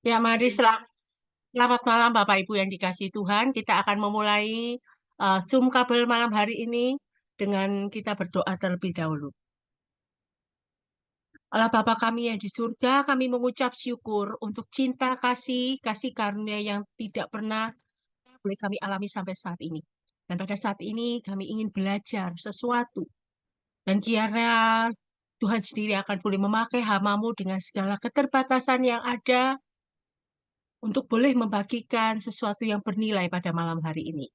Ya, mari selamat malam Bapak Ibu yang dikasihi Tuhan. Kita akan memulai Zoom kabel malam hari ini dengan kita berdoa terlebih dahulu. Allah Bapa kami yang di surga, kami mengucap syukur untuk cinta kasih karunia yang tidak pernah boleh kami alami sampai saat ini. Dan pada saat ini kami ingin belajar sesuatu. Dan kiranya Tuhan sendiri akan boleh memakai hamamu dengan segala keterbatasan yang ada untuk boleh membagikan sesuatu yang bernilai pada malam hari ini.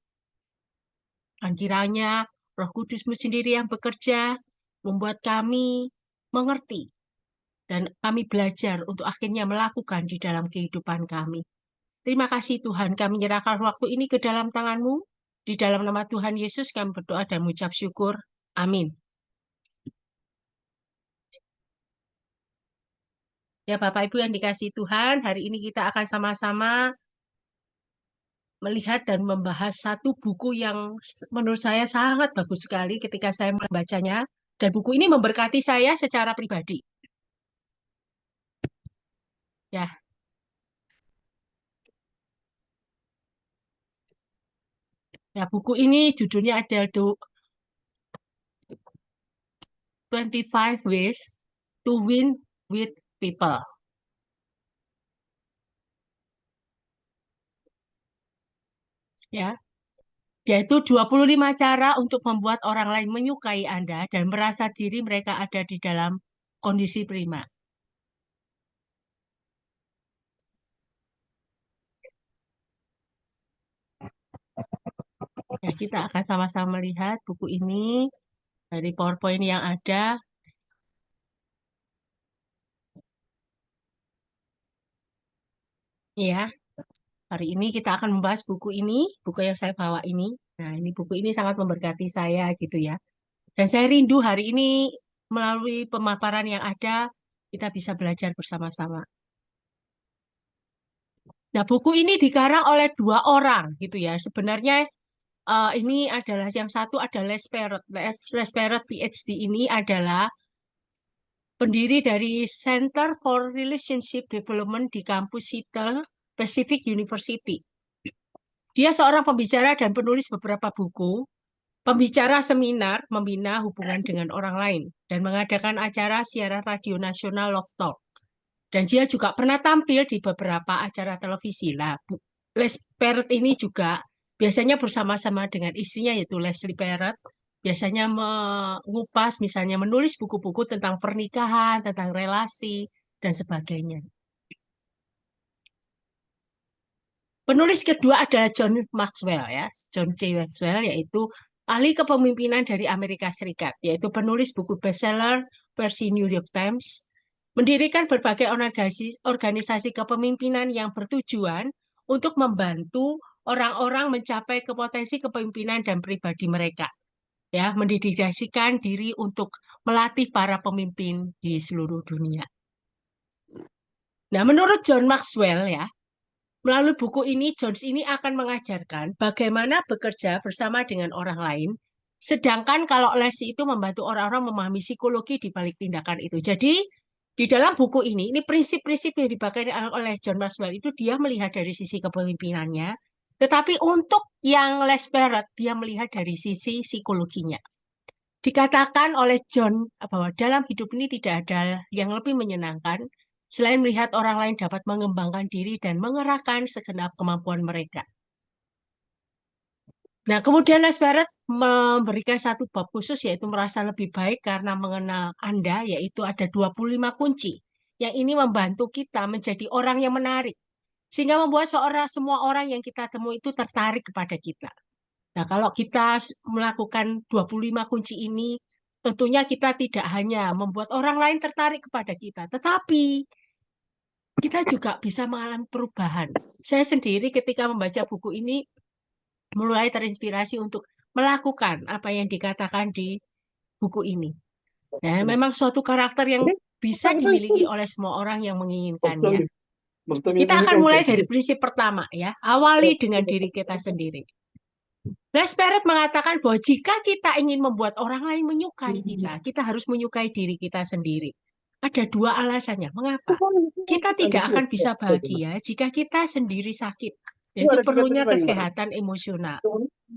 Dan kiranya Roh Kudus-Mu sendiri yang bekerja, membuat kami mengerti, dan kami belajar untuk akhirnya melakukan di dalam kehidupan kami. Terima kasih Tuhan, kami menyerahkan waktu ini ke dalam tangan-Mu. Di dalam nama Tuhan Yesus kami berdoa dan mengucap syukur. Amin. Ya Bapak Ibu yang dikasihi Tuhan, hari ini kita akan sama-sama melihat dan membahas satu buku yang menurut saya sangat bagus sekali ketika saya membacanya. Dan buku ini memberkati saya secara pribadi. Ya, ya buku ini judulnya ada 25 Ways to Win with People. Ya, yaitu 25 cara untuk membuat orang lain menyukai Anda dan merasa diri mereka ada di dalam kondisi prima. Ya, kita akan sama-sama melihat buku ini dari PowerPoint yang ada. Ya, hari ini kita akan membahas buku ini, buku yang saya bawa ini. Nah, ini buku ini sangat memberkati saya gitu ya. Dan saya rindu hari ini melalui pemaparan yang ada, kita bisa belajar bersama-sama. Nah, buku ini dikarang oleh dua orang gitu ya. Sebenarnya ini adalah yang satu adalah Les Perret. Les Perret PhD ini adalah pendiri dari Center for Relationship Development di kampus Seattle Pacific University. Dia seorang pembicara dan penulis beberapa buku, pembicara seminar membina hubungan dengan orang lain, dan mengadakan acara siaran radio nasional Love Talk. Dan dia juga pernah tampil di beberapa acara televisi. Lah, Les Perret ini juga biasanya bersama-sama dengan istrinya yaitu Leslie Perret, biasanya mengupas, misalnya menulis buku-buku tentang pernikahan, tentang relasi, dan sebagainya. Penulis kedua adalah John Maxwell ya, John C. Maxwell yaitu ahli kepemimpinan dari Amerika Serikat, yaitu penulis buku bestseller versi New York Times, mendirikan berbagai organisasi kepemimpinan yang bertujuan untuk membantu orang-orang mencapai potensi kepemimpinan dan pribadi mereka. Ya, mendedikasikan diri untuk melatih para pemimpin di seluruh dunia. Nah, menurut John Maxwell ya, melalui buku ini, Jones ini akan mengajarkan bagaimana bekerja bersama dengan orang lain, sedangkan kalau Leslie itu membantu orang-orang memahami psikologi di balik tindakan itu. Jadi, di dalam buku ini prinsip-prinsip yang dipakai oleh John Maxwell itu dia melihat dari sisi kepemimpinannya, tetapi untuk yang Les Perret, dia melihat dari sisi psikologinya. Dikatakan oleh John bahwa dalam hidup ini tidak ada yang lebih menyenangkan selain melihat orang lain dapat mengembangkan diri dan mengerahkan segenap kemampuan mereka. Nah, kemudian Les Barrett memberikan satu bab khusus yaitu merasa lebih baik karena mengenal Anda, yaitu ada 25 kunci. Yang ini membantu kita menjadi orang yang menarik. Sehingga membuat semua orang yang kita temui itu tertarik kepada kita. Nah, kalau kita melakukan 25 kunci ini, tentunya kita tidak hanya membuat orang lain tertarik kepada kita, tetapi kita juga bisa mengalami perubahan. Saya sendiri ketika membaca buku ini mulai terinspirasi untuk melakukan apa yang dikatakan di buku ini. Nah, memang suatu karakter yang bisa dimiliki oleh semua orang yang menginginkannya. Kita akan mulai dari prinsip pertama ya, awali dengan diri kita sendiri. Les Perret mengatakan bahwa jika kita ingin membuat orang lain menyukai kita, kita harus menyukai diri kita sendiri. Ada dua alasannya. Mengapa? Kita tidak akan bisa bahagia jika kita sendiri sakit, yaitu perlunya kesehatan emosional.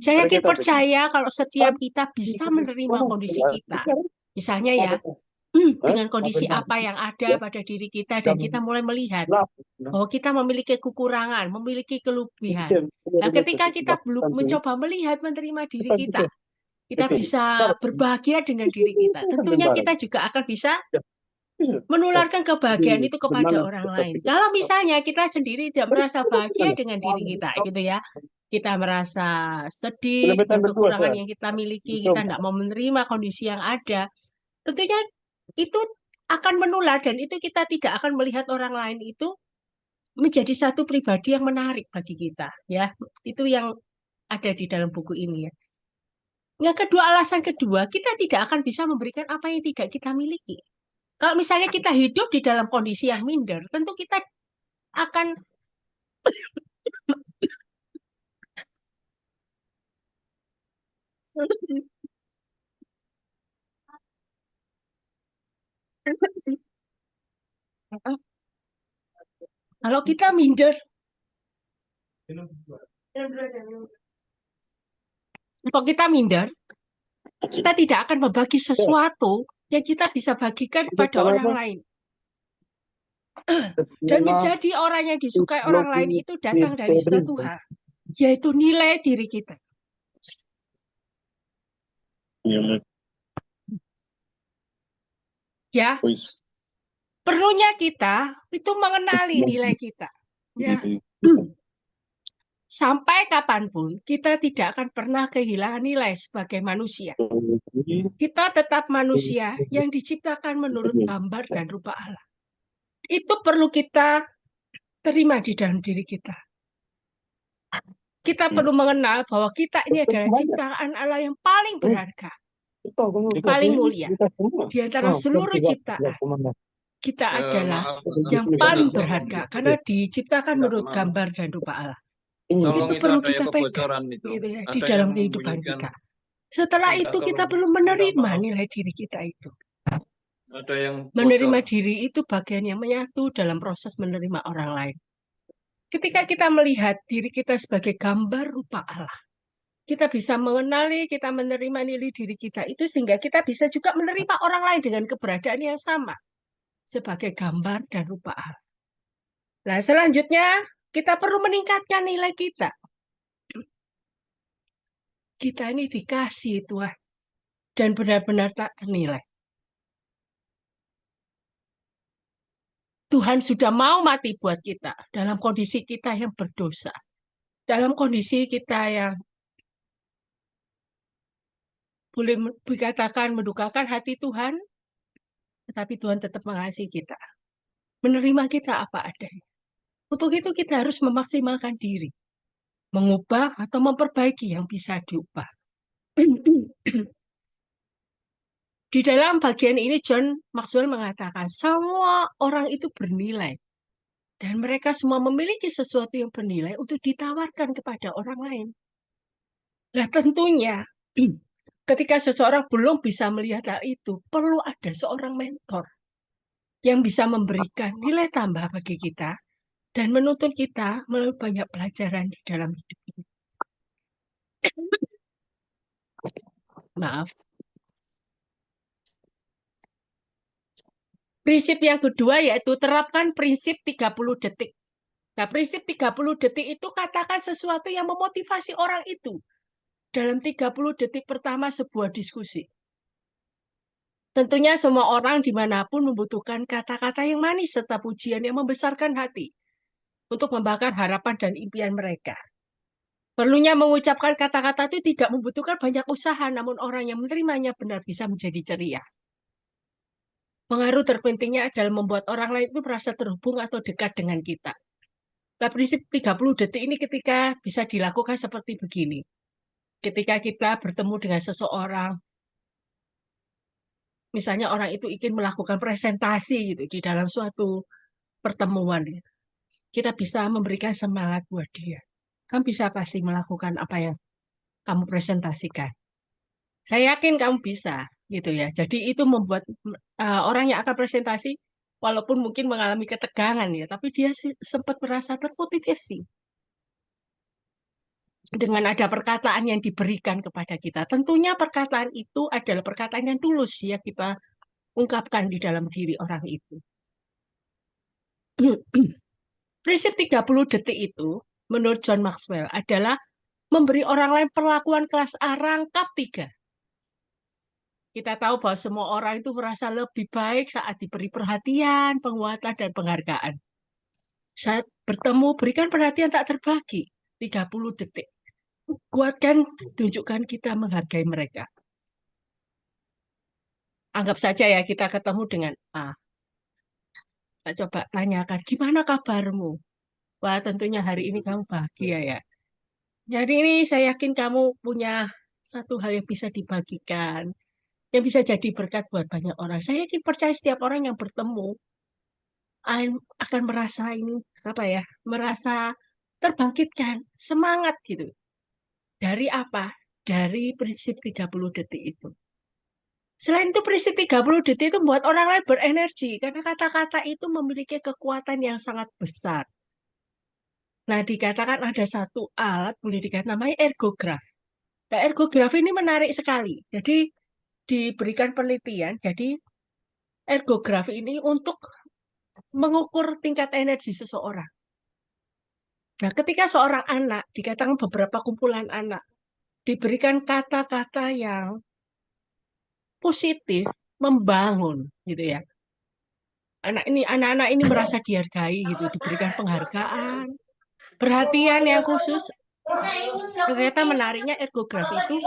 Saya yakin percaya kalau setiap kita bisa menerima kondisi kita. Misalnya ya, dengan kondisi apa yang ada pada diri kita dan kita mulai melihat bahwa kita memiliki kekurangan, memiliki kelebihan. Nah, ketika kita belum mencoba melihat, menerima diri kita bisa berbahagia dengan diri kita. Tentunya kita juga akan bisa menularkan kebahagiaan itu kepada orang lain. Kalau misalnya kita sendiri tidak merasa bahagia dengan diri kita, gitu ya, kita merasa sedih dengan kekurangan yang kita miliki, kita tidak mau menerima kondisi yang ada, tentunya itu akan menular dan itu kita tidak akan melihat orang lain itu menjadi satu pribadi yang menarik bagi kita, ya. Itu yang ada di dalam buku ini, ya. Yang kedua, alasan kedua, kita tidak akan bisa memberikan apa yang tidak kita miliki. Kalau misalnya kita hidup di dalam kondisi yang minder, tentu kita akan kalau kita minder, kalau kita minder, kita tidak akan membagi sesuatu yang kita bisa bagikan kepada orang lain. Dan menjadi orang yang disukai orang lain itu datang dari satu hal, yaitu nilai diri kita. Ya, perlunya kita itu mengenali nilai kita. Ya. Sampai kapanpun kita tidak akan pernah kehilangan nilai sebagai manusia. Kita tetap manusia yang diciptakan menurut gambar dan rupa Allah. Itu perlu kita terima di dalam diri kita. Kita perlu mengenal bahwa kita ini adalah ciptaan Allah yang paling berharga, paling mulia. Di antara seluruh ciptaan, kita adalah yang paling berharga karena diciptakan menurut gambar dan rupa Allah. Itu perlu kita pegang gitu ya, di dalam kehidupan kita. Setelah itu kita belum menerima nilai diri kita itu. Menerima diri itu bagian yang menyatu dalam proses menerima orang lain. Ketika kita melihat diri kita sebagai gambar rupa Allah, kita bisa mengenali, kita menerima nilai diri kita itu sehingga kita bisa juga menerima orang lain dengan keberadaan yang sama sebagai gambar dan rupa Allah. Nah, selanjutnya kita perlu meningkatkan nilai kita. Kita ini dikasih Tuhan dan benar-benar tak ternilai. Tuhan sudah mau mati buat kita dalam kondisi kita yang berdosa. Dalam kondisi kita yang boleh dikatakan mendukakan hati Tuhan, tetapi Tuhan tetap mengasihi kita. Menerima kita apa adanya. Untuk itu kita harus memaksimalkan diri. Mengubah atau memperbaiki yang bisa diubah. Di dalam bagian ini John Maxwell mengatakan semua orang itu bernilai. Dan mereka semua memiliki sesuatu yang bernilai untuk ditawarkan kepada orang lain. Nah tentunya ketika seseorang belum bisa melihat hal itu, perlu ada seorang mentor yang bisa memberikan nilai tambah bagi kita dan menuntun kita melalui banyak pelajaran di dalam hidup ini. Maaf. Prinsip yang kedua yaitu terapkan prinsip 30 detik. Nah, prinsip 30 detik itu katakan sesuatu yang memotivasi orang itu dalam 30 detik pertama sebuah diskusi. Tentunya semua orang dimanapun membutuhkan kata-kata yang manis serta pujian yang membesarkan hati untuk membakar harapan dan impian mereka. Perlunya mengucapkan kata-kata itu tidak membutuhkan banyak usaha, namun orang yang menerimanya benar bisa menjadi ceria. Pengaruh terpentingnya adalah membuat orang lain itu merasa terhubung atau dekat dengan kita. Nah, prinsip 30 detik ini ketika bisa dilakukan seperti begini. Ketika kita bertemu dengan seseorang, misalnya orang itu ingin melakukan presentasi gitu di dalam suatu pertemuan, kita bisa memberikan semangat buat dia. Kamu bisa pasti melakukan apa yang kamu presentasikan. Saya yakin kamu bisa. gitu ya. Jadi itu membuat orang yang akan presentasi walaupun mungkin mengalami ketegangan ya, tapi dia sempat merasa termotivasi dengan ada perkataan yang diberikan kepada kita. Tentunya perkataan itu adalah perkataan yang tulus ya kita ungkapkan di dalam diri orang itu. Prinsip 30 detik itu menurut John Maxwell adalah memberi orang lain perlakuan kelas A rangkap 3. Kita tahu bahwa semua orang itu merasa lebih baik saat diberi perhatian, penguatan, dan penghargaan. Saat bertemu, berikan perhatian tak terbagi. 30 detik. Kuatkan, tunjukkan kita menghargai mereka. Anggap saja ya kita ketemu dengan A. Kita coba tanyakan, gimana kabarmu? Wah, tentunya hari ini kamu bahagia ya. Jadi ini saya yakin kamu punya satu hal yang bisa dibagikan, yang bisa jadi berkat buat banyak orang. Saya yakin percaya setiap orang yang bertemu akan merasa ini apa ya, merasa terbangkitkan, semangat gitu. Dari apa? Dari prinsip 30 detik itu. Selain itu prinsip 30 detik itu membuat orang lain berenergi karena kata-kata itu memiliki kekuatan yang sangat besar. Nah, dikatakan ada satu alat, boleh dikatakan namanya ergograf. Nah, ergograf ini menarik sekali. Jadi diberikan penelitian, jadi ergograf ini untuk mengukur tingkat energi seseorang. Nah, ketika seorang anak, dikatakan beberapa kumpulan anak, diberikan kata-kata yang positif, membangun, gitu ya. Anak-anak ini merasa dihargai, gitu, diberikan penghargaan, perhatian yang khusus. Ternyata menariknya ergografi itu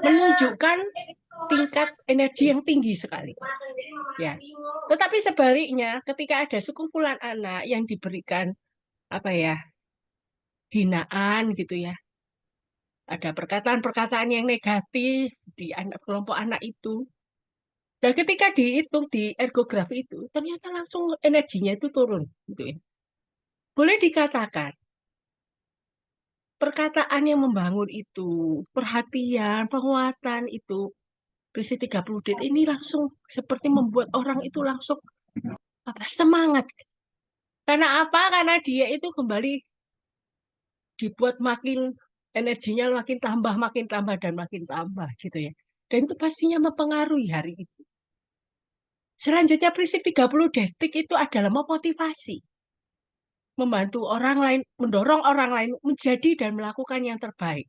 menunjukkan tingkat energi yang tinggi sekali. Ya. Tetapi sebaliknya, ketika ada sekumpulan anak yang diberikan apa ya, hinaan gitu ya, ada perkataan-perkataan yang negatif di kelompok anak itu. Dan ketika dihitung di ergografi itu, ternyata langsung energinya itu turun. Gitu ya. Boleh dikatakan, perkataan yang membangun itu, perhatian, penguatan itu, prinsip 30 detik ini langsung seperti membuat orang itu langsung apa semangat. Karena apa? Karena dia itu kembali dibuat makin energinya makin tambah dan makin tambah gitu ya. Dan itu pastinya mempengaruhi hari itu. Selanjutnya prinsip 30 detik itu adalah memotivasi. Membantu orang lain, mendorong orang lain menjadi dan melakukan yang terbaik.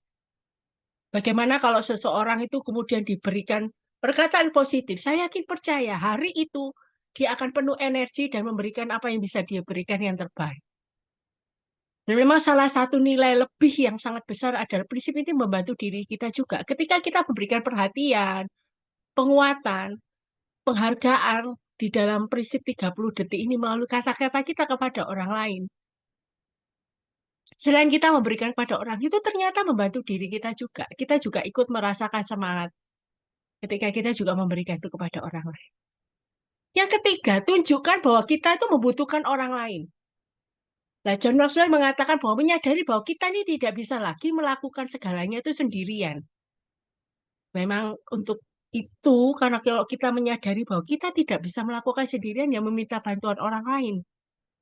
Bagaimana kalau seseorang itu kemudian diberikan perkataan positif? Saya yakin percaya hari itu dia akan penuh energi dan memberikan apa yang bisa dia berikan yang terbaik. Dan memang salah satu nilai lebih yang sangat besar adalah prinsip ini membantu diri kita juga. Ketika kita memberikan perhatian, penguatan, penghargaan di dalam prinsip 30 detik ini melalui kata-kata kita kepada orang lain. Selain kita memberikan kepada orang, itu ternyata membantu diri kita juga. Kita juga ikut merasakan semangat ketika kita juga memberikan itu kepada orang lain. Yang ketiga, tunjukkan bahwa kita itu membutuhkan orang lain. Nah, John Maxwell mengatakan bahwa menyadari bahwa kita ini tidak bisa lagi melakukan segalanya itu sendirian. Memang untuk itu, karena kalau kita menyadari bahwa kita tidak bisa melakukan sendirian, yang meminta bantuan orang lain.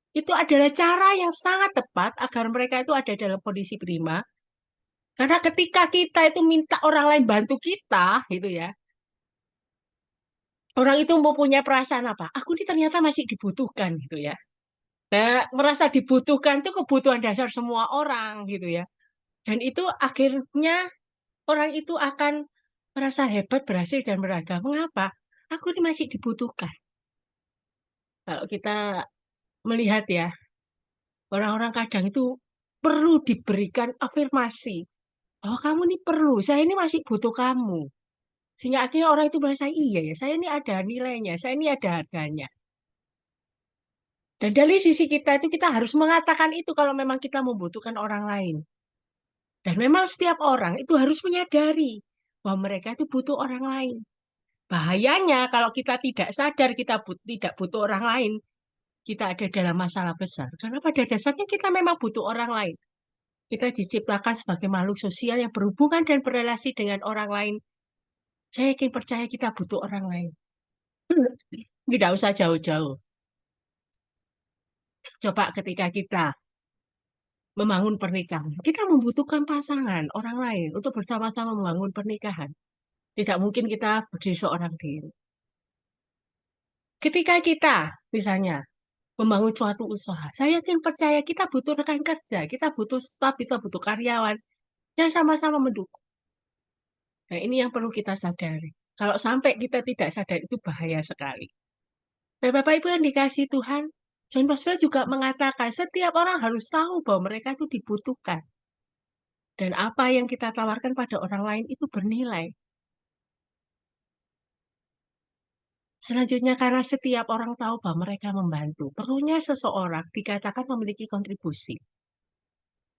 Itu adalah cara yang sangat tepat agar mereka itu ada dalam kondisi prima. Karena ketika kita itu minta orang lain bantu kita, gitu ya, orang itu mau punya perasaan apa? Aku ini ternyata masih dibutuhkan, gitu ya. Nah, merasa dibutuhkan itu kebutuhan dasar semua orang, gitu ya. Dan itu akhirnya orang itu akan merasa hebat, berhasil, dan beragam. Mengapa? Aku ini masih dibutuhkan. Kalau kita melihat ya, orang-orang kadang itu perlu diberikan afirmasi. Oh, kamu ini perlu, saya ini masih butuh kamu. Sehingga akhirnya orang itu merasa, iya ya, saya ini ada nilainya, saya ini ada harganya. Dan dari sisi kita itu kita harus mengatakan itu kalau memang kita membutuhkan orang lain. Dan memang setiap orang itu harus menyadari bahwa mereka itu butuh orang lain. Bahayanya kalau kita tidak sadar kita tidak butuh orang lain, kita ada dalam masalah besar. Karena pada dasarnya kita memang butuh orang lain. Kita diciptakan sebagai makhluk sosial yang berhubungan dan berrelasi dengan orang lain Saya yakin percaya kita butuh orang lain. Tidak usah jauh-jauh. Coba ketika kita membangun pernikahan, kita membutuhkan pasangan, orang lain untuk bersama-sama membangun pernikahan. Tidak mungkin kita berdiri seorang diri. Ketika kita, misalnya, membangun suatu usaha, saya yakin percaya kita butuh rekan kerja, kita butuh staf, kita butuh karyawan yang sama-sama mendukung. Nah, ini yang perlu kita sadari. Kalau sampai kita tidak sadar, itu bahaya sekali. Dan Bapak Ibu yang dikasih Tuhan, John Maxwell juga mengatakan setiap orang harus tahu bahwa mereka itu dibutuhkan. Dan apa yang kita tawarkan pada orang lain itu bernilai. Selanjutnya, karena setiap orang tahu bahwa mereka membantu, perlunya seseorang dikatakan memiliki kontribusi.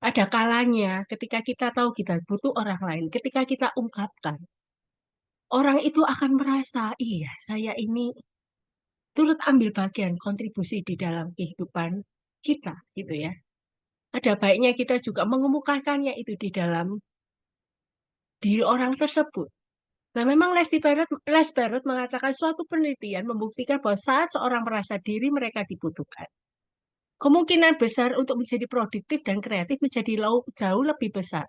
Ada kalanya ketika kita tahu kita butuh orang lain, ketika kita ungkapkan, orang itu akan merasa, iya, saya ini turut ambil bagian kontribusi di dalam kehidupan kita, gitu ya. Ada baiknya kita juga mengemukakannya itu di dalam diri orang tersebut. Nah, memang Les Perot mengatakan suatu penelitian membuktikan bahwa saat seorang merasa diri mereka dibutuhkan, kemungkinan besar untuk menjadi produktif dan kreatif menjadi jauh lebih besar.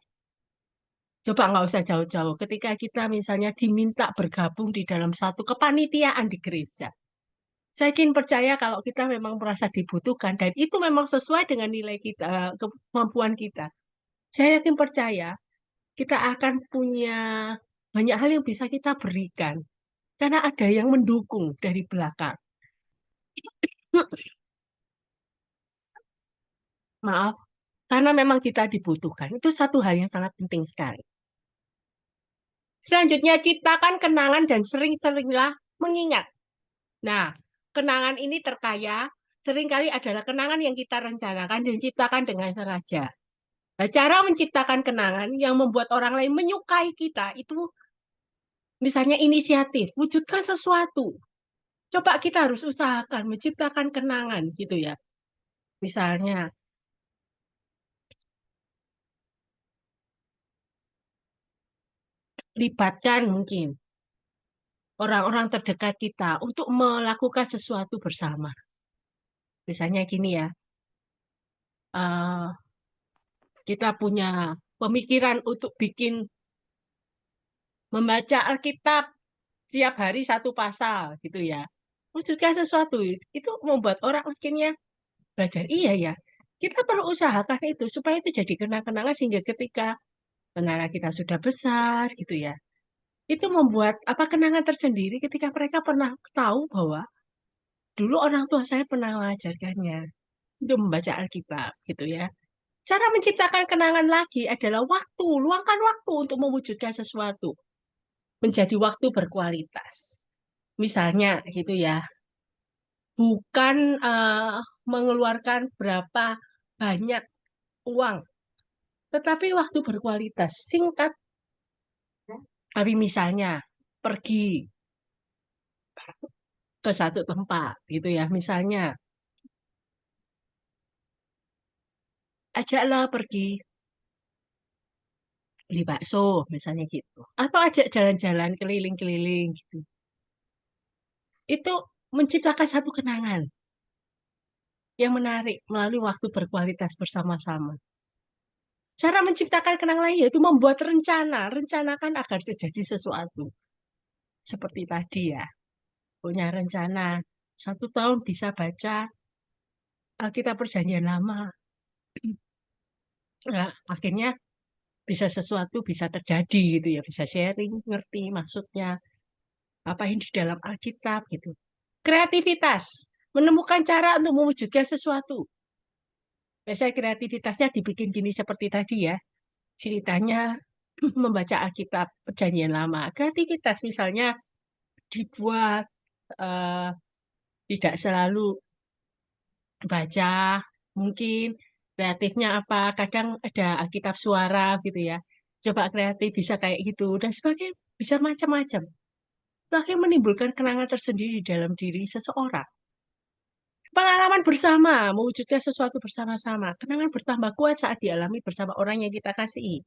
Coba nggak usah jauh-jauh. Ketika kita misalnya diminta bergabung di dalam satu kepanitiaan di gereja. Saya yakin percaya kalau kita memang merasa dibutuhkan dan itu memang sesuai dengan nilai kita, kemampuan kita. Saya yakin percaya kita akan punya banyak hal yang bisa kita berikan karena ada yang mendukung dari belakang. Maaf, karena memang kita dibutuhkan. Itu satu hal yang sangat penting sekali. Selanjutnya, ciptakan kenangan dan sering-seringlah mengingat. Nah, kenangan ini terkaya seringkali adalah kenangan yang kita rencanakan dan ciptakan dengan sengaja. Nah, cara menciptakan kenangan yang membuat orang lain menyukai kita itu misalnya inisiatif, wujudkan sesuatu. Coba kita harus usahakan menciptakan kenangan gitu ya. Misalnya, libatkan mungkin orang-orang terdekat kita untuk melakukan sesuatu bersama. Misalnya gini ya, eh, kita punya pemikiran untuk bikin membaca Alkitab setiap hari satu pasal gitu ya. Wujudkan sesuatu itu membuat orang akhirnya belajar. Iya ya, kita perlu usahakan itu supaya itu jadi kenang-kenangan sehingga ketika anak kita sudah besar gitu ya, itu membuat apa kenangan tersendiri ketika mereka pernah tahu bahwa dulu orang tua saya pernah mengajarkannya untuk membaca Alkitab gitu ya. Cara menciptakan kenangan lagi adalah waktu, luangkan waktu untuk mewujudkan sesuatu menjadi waktu berkualitas. Misalnya gitu ya, bukan mengeluarkan berapa banyak uang, tetapi waktu berkualitas, singkat. Tapi misalnya pergi ke satu tempat gitu ya, misalnya ajaklah pergi beli bakso, misalnya gitu. Atau ajak jalan-jalan keliling-keliling gitu. Itu menciptakan satu kenangan yang menarik melalui waktu berkualitas bersama-sama. Cara menciptakan kenangan lain yaitu membuat rencana. Rencanakan agar terjadi sesuatu. Seperti tadi ya, punya rencana 1 tahun bisa baca Alkitab Perjanjian Lama. Nah, akhirnya bisa sesuatu bisa terjadi gitu ya, bisa sharing, ngerti maksudnya apa yang di dalam Alkitab gitu. Kreativitas, menemukan cara untuk mewujudkan sesuatu. Biasanya kreativitasnya dibikin gini seperti tadi ya, ceritanya membaca Alkitab Perjanjian Lama. Kreativitas misalnya dibuat eh, tidak selalu baca, mungkin kreatifnya apa, kadang ada Alkitab suara gitu ya. Coba kreatif bisa kayak gitu dan sebagainya, bisa macam-macam. Itu akhirnya menimbulkan kenangan tersendiri di dalam diri seseorang. Pengalaman bersama, mewujudkan sesuatu bersama-sama. Kenangan bertambah kuat saat dialami bersama orang yang kita kasihi,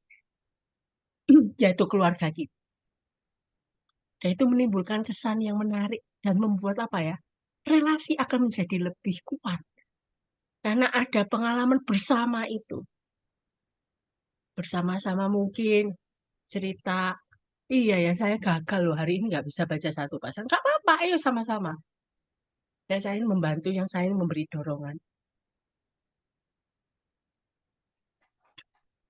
yaitu keluarga kita. Dan itu menimbulkan kesan yang menarik dan membuat apa ya? Relasi akan menjadi lebih kuat karena ada pengalaman bersama itu. Bersama-sama mungkin cerita, iya ya saya gagal loh hari ini nggak bisa baca satu pasang. Nggak apa-apa, ayo sama-sama. Dan saya ini membantu, yang saya ini memberi dorongan.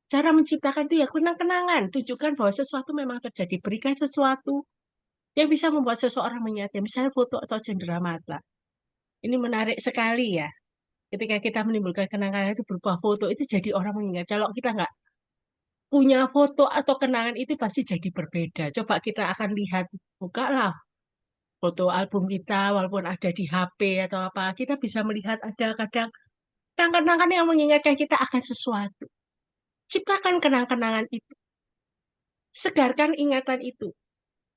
Cara menciptakan itu ya kenang-kenangan. Tunjukkan bahwa sesuatu memang terjadi. Berikan sesuatu yang bisa membuat seseorang mengingatnya. Misalnya foto atau cendera mata. Ini menarik sekali ya. Ketika kita menimbulkan kenangan itu berupa foto, itu jadi orang mengingat. Kalau kita nggak punya foto atau kenangan itu pasti jadi berbeda. Coba kita akan lihat, bukalah foto album kita, walaupun ada di HP atau apa, kita bisa melihat ada kadang kenangan-kenangan yang mengingatkan kita akan sesuatu. Ciptakan kenang-kenangan itu, segarkan ingatan itu,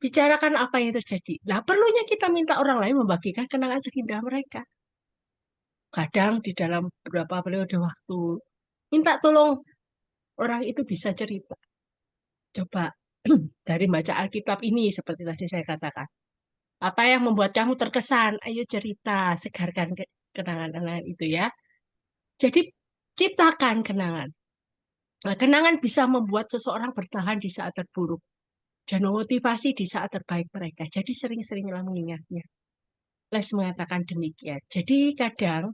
bicarakan apa yang terjadi. Nah, perlunya kita minta orang lain membagikan kenangan terindah mereka. Kadang di dalam beberapa periode waktu, minta tolong orang itu bisa cerita. Coba dari baca Alkitab ini, seperti tadi saya katakan. Apa yang membuat kamu terkesan? Ayo cerita, segarkan kenangan-kenangan itu ya. Jadi, ciptakan kenangan. Nah, kenangan bisa membuat seseorang bertahan di saat terburuk dan memotivasi di saat terbaik mereka. Jadi, sering-seringlah mengingatnya. Les mengatakan demikian. Jadi, kadang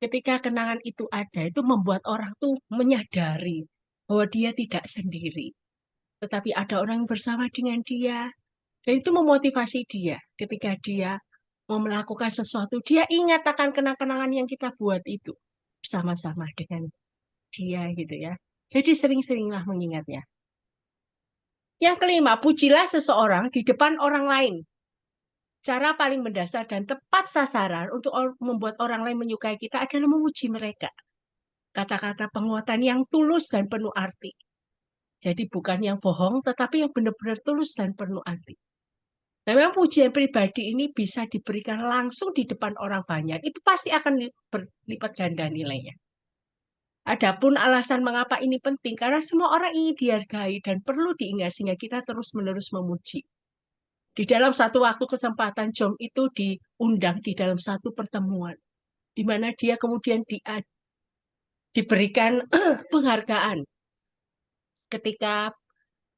ketika kenangan itu ada, itu membuat orang tuh menyadari bahwa dia tidak sendiri. Tetapi ada orang yang bersama dengan dia. Dan itu memotivasi dia ketika dia mau melakukan sesuatu. Dia ingat akan kenang-kenangan yang kita buat itu bersama-sama dengan dia gitu ya. Jadi sering-seringlah mengingatnya. Yang kelima, pujilah seseorang di depan orang lain. Cara paling mendasar dan tepat sasaran untuk membuat orang lain menyukai kita adalah memuji mereka. Kata-kata penguatan yang tulus dan penuh arti. Jadi bukan yang bohong, tetapi yang benar-benar tulus dan penuh arti. Nah, memang pujian pribadi ini bisa diberikan langsung di depan orang banyak. Itu pasti akan berlipat ganda nilainya. Adapun alasan mengapa ini penting, karena semua orang ingin dihargai dan perlu diingat sehingga kita terus-menerus memuji. Di dalam satu waktu kesempatan, John itu diundang di dalam satu pertemuan, di mana dia kemudian diberikan penghargaan ketika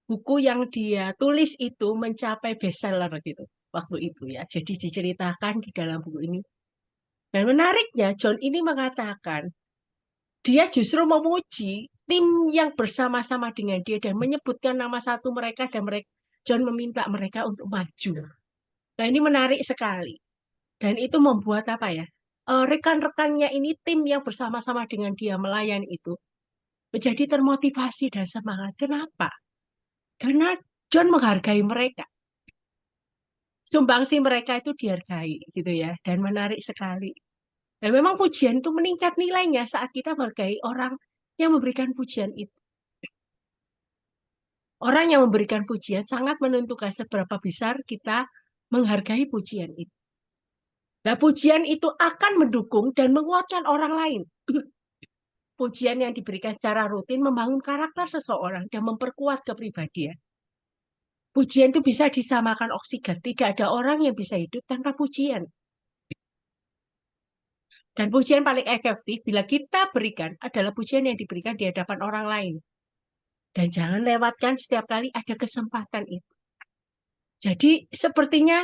buku yang dia tulis itu mencapai bestseller gitu waktu itu ya. Jadi diceritakan di dalam buku ini. Dan menariknya John ini mengatakan dia justru memuji tim yang bersama-sama dengan dia dan menyebutkan nama satu mereka dan mereka John meminta mereka untuk maju. Nah, ini menarik sekali. Dan itu membuat apa ya? Rekan-rekannya ini tim yang bersama-sama dengan dia melayani itu menjadi termotivasi dan semangat. Kenapa? Karena John menghargai mereka. Sumbangsi mereka itu dihargai gitu ya dan menarik sekali. Dan memang pujian itu meningkat nilainya saat kita menghargai orang yang memberikan pujian itu. Orang yang memberikan pujian sangat menentukan seberapa besar kita menghargai pujian itu. Nah, pujian itu akan mendukung dan menguatkan orang lain. Pujian yang diberikan secara rutin membangun karakter seseorang dan memperkuat kepribadian. Pujian itu bisa disamakan oksigen. Tidak ada orang yang bisa hidup tanpa pujian. Dan pujian paling efektif bila kita berikan adalah pujian yang diberikan di hadapan orang lain. Dan jangan lewatkan setiap kali ada kesempatan itu. Jadi sepertinya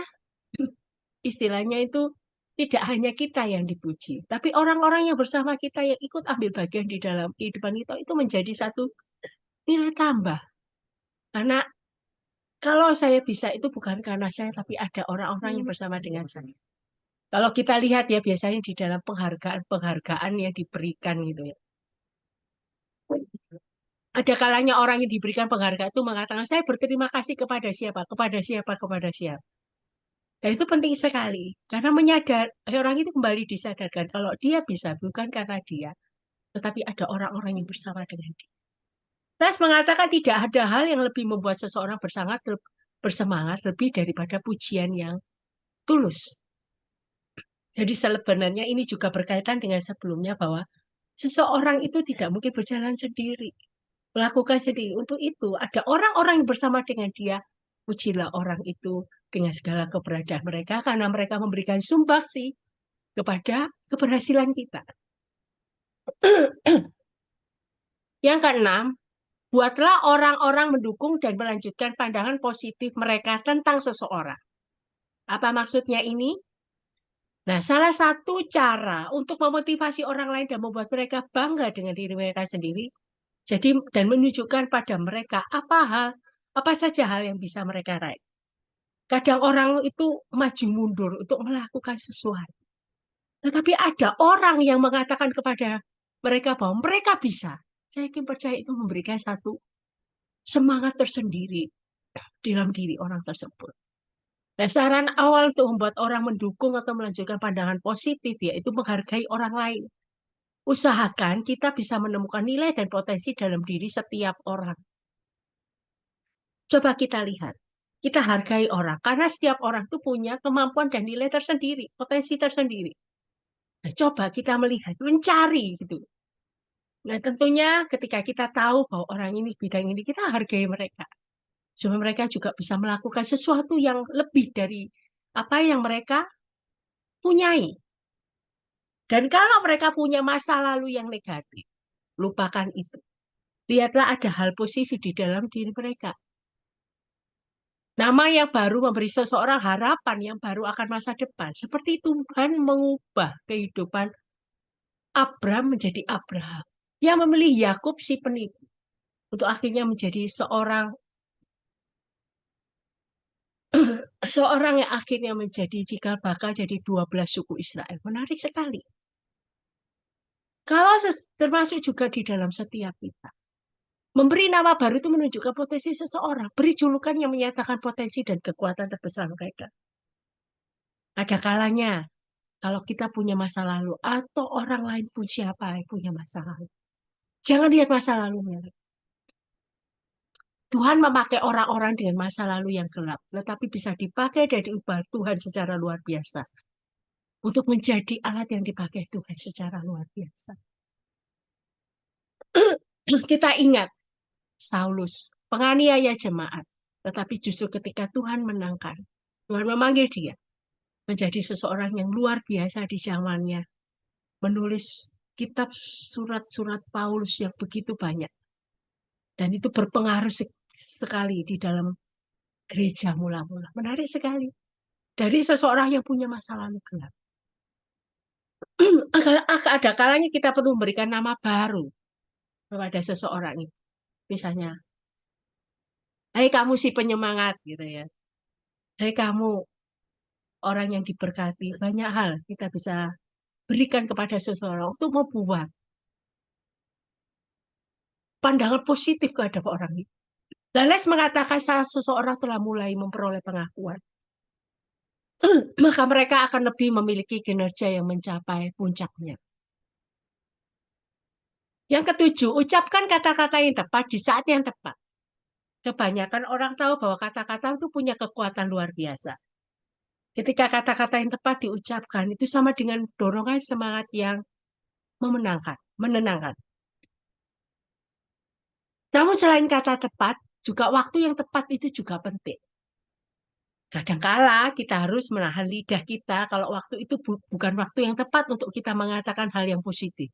istilahnya itu tidak hanya kita yang dipuji, tapi orang-orang yang bersama kita yang ikut ambil bagian di dalam kehidupan kita itu menjadi satu nilai tambah. Karena kalau saya bisa itu bukan karena saya, tapi ada orang-orang yang bersama dengan saya. Kalau kita lihat ya biasanya di dalam penghargaan-penghargaan yang diberikan gitu ya. Ada kalanya orang yang diberikan penghargaan itu mengatakan, saya berterima kasih kepada siapa, kepada siapa, kepada siapa. Dan itu penting sekali. Karena orang itu kembali disadarkan kalau dia bisa bukan karena dia, tetapi ada orang-orang yang bersama dengan dia. Ras mengatakan tidak ada hal yang lebih membuat seseorang bersemangat lebih daripada pujian yang tulus. Jadi sebenarnya ini juga berkaitan dengan sebelumnya bahwa seseorang itu tidak mungkin berjalan sendiri, melakukan sendiri. Untuk itu ada orang-orang yang bersama dengan dia pujilah orang itu dengan segala keberadaan mereka karena mereka memberikan sumbangsi kepada keberhasilan kita. Yang keenam, buatlah orang-orang mendukung dan melanjutkan pandangan positif mereka tentang seseorang. Apa maksudnya ini? Nah, salah satu cara untuk memotivasi orang lain dan membuat mereka bangga dengan diri mereka sendiri, jadi dan menunjukkan pada mereka apa saja hal yang bisa mereka raih. Kadang orang itu maju mundur untuk melakukan sesuatu. Tetapi ada orang yang mengatakan kepada mereka bahwa mereka bisa. Saya yakin percaya itu memberikan satu semangat tersendiri dalam diri orang tersebut. Nah, saran awal untuk membuat orang mendukung atau melanjutkan pandangan positif yaitu menghargai orang lain. Usahakan kita bisa menemukan nilai dan potensi dalam diri setiap orang. Coba kita lihat, kita hargai orang, karena setiap orang itu punya kemampuan dan nilai tersendiri, potensi tersendiri. Nah, coba kita melihat, mencari gitu. Nah, tentunya ketika kita tahu bahwa orang ini bidang ini, kita hargai mereka. Supaya mereka juga bisa melakukan sesuatu yang lebih dari apa yang mereka punyai. Dan kalau mereka punya masa lalu yang negatif, lupakan itu. Lihatlah ada hal positif di dalam diri mereka. Nama yang baru memberi seseorang harapan yang baru akan masa depan. Seperti Tuhan mengubah kehidupan Abram menjadi Abraham. Yang memilih Yakub si penipu untuk akhirnya menjadi seorang yang akhirnya menjadi cikal bakal jadi 12 suku Israel. Menarik sekali. Kalau termasuk juga di dalam setiap kita. Memberi nama baru itu menunjukkan potensi seseorang. Beri julukan yang menyatakan potensi dan kekuatan terbesar mereka. Ada kalanya kalau kita punya masa lalu atau orang lain pun siapa yang punya masa lalu. Jangan lihat masa lalunya. Tuhan memakai orang-orang dengan masa lalu yang gelap, tetapi bisa dipakai dan diubah Tuhan secara luar biasa. Untuk menjadi alat yang dipakai Tuhan secara luar biasa. Kita ingat Saulus, penganiaya jemaat. Tetapi justru ketika Tuhan menangkan, Tuhan memanggil dia menjadi seseorang yang luar biasa di zamannya. Menulis kitab surat-surat Paulus yang begitu banyak. Dan itu berpengaruh sekali di dalam gereja mula-mula. Menarik sekali. Dari seseorang yang punya masa lalu gelap. Ada kalanya kita perlu memberikan nama baru kepada seseorang itu. Misalnya, hai kamu si penyemangat gitu ya. Hai kamu orang yang diberkati. Banyak hal kita bisa berikan kepada seseorang untuk membuat pandangan positif terhadap orang itu. Lales mengatakan saat seseorang telah mulai memperoleh pengakuan, maka mereka akan lebih memiliki kinerja yang mencapai puncaknya. Yang ketujuh, ucapkan kata-kata yang tepat di saat yang tepat. Kebanyakan orang tahu bahwa kata-kata itu punya kekuatan luar biasa. Ketika kata-kata yang tepat diucapkan, itu sama dengan dorongan semangat yang menenangkan. Namun selain kata tepat, juga waktu yang tepat itu juga penting. Kadangkala kita harus menahan lidah kita kalau waktu itu bukan waktu yang tepat untuk kita mengatakan hal yang positif.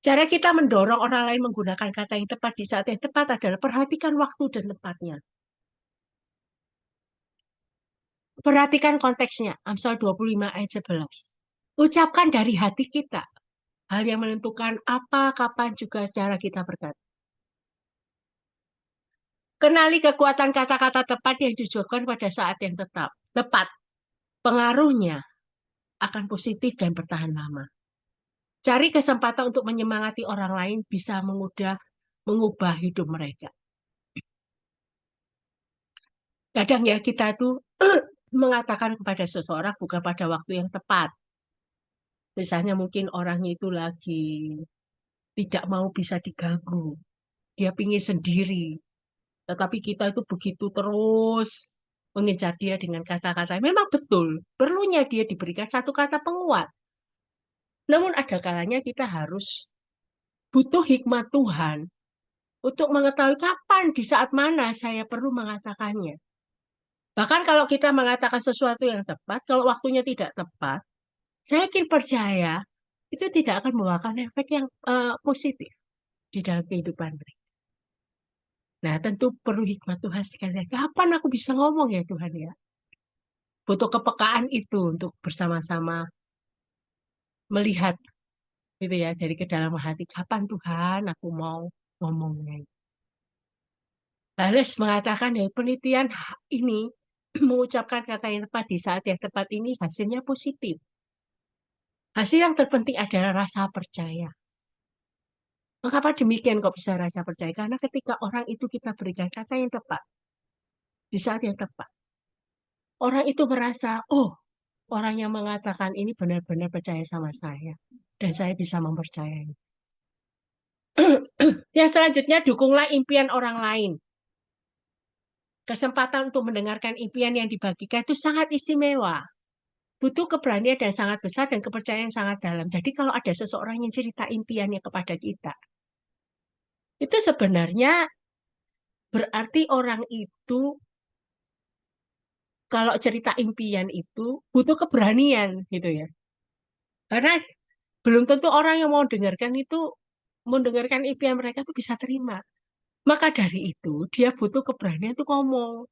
Cara kita mendorong orang lain menggunakan kata yang tepat di saat yang tepat adalah perhatikan waktu dan tempatnya. Perhatikan konteksnya, Amsal 25 ayat 11. Ucapkan dari hati kita, hal yang menentukan apa, kapan, juga cara kita berkata. Kenali kekuatan kata-kata tepat yang ditujukan pada saat yang tepat. Pengaruhnya akan positif dan bertahan lama. Cari kesempatan untuk menyemangati orang lain bisa mengubah hidup mereka. Kadang ya kita tuh mengatakan kepada seseorang bukan pada waktu yang tepat. Misalnya mungkin orangnya itu lagi tidak mau bisa diganggu. Dia pingin sendiri. Tetapi kita itu begitu terus mengejar dia dengan kata-kata. Memang betul, perlunya dia diberikan satu kata penguat. Namun ada kalanya kita harus butuh hikmat Tuhan untuk mengetahui kapan, di saat mana saya perlu mengatakannya. Bahkan kalau kita mengatakan sesuatu yang tepat, kalau waktunya tidak tepat, saya yakin percaya itu tidak akan membawakan efek yang positif di dalam kehidupan mereka. Nah, tentu perlu hikmat Tuhan sekalian. Kapan aku bisa ngomong ya Tuhan ya? Butuh kepekaan itu untuk bersama-sama melihat gitu ya dari kedalaman hati. Kapan Tuhan aku mau ngomongnya? Thales mengatakan ya penelitian ini mengucapkan kata yang tepat di saat yang tepat ini hasilnya positif. Hasil yang terpenting adalah rasa percaya. Mengapa demikian kok bisa rasa percaya? Karena ketika orang itu kita berikan kata yang tepat di saat yang tepat, orang itu merasa, oh, orang yang mengatakan ini benar-benar percaya sama saya dan saya bisa mempercayai. Yang selanjutnya, dukunglah impian orang lain. Kesempatan untuk mendengarkan impian yang dibagikan itu sangat istimewa. Butuh keberanian dan sangat besar dan kepercayaan yang sangat dalam. Jadi kalau ada seseorang yang cerita impiannya kepada kita, itu sebenarnya berarti orang itu kalau cerita impian itu butuh keberanian gitu ya. Karena belum tentu orang yang mau dengarkan itu mendengarkan impian mereka itu bisa terima. Maka dari itu dia butuh keberanian untuk ngomong.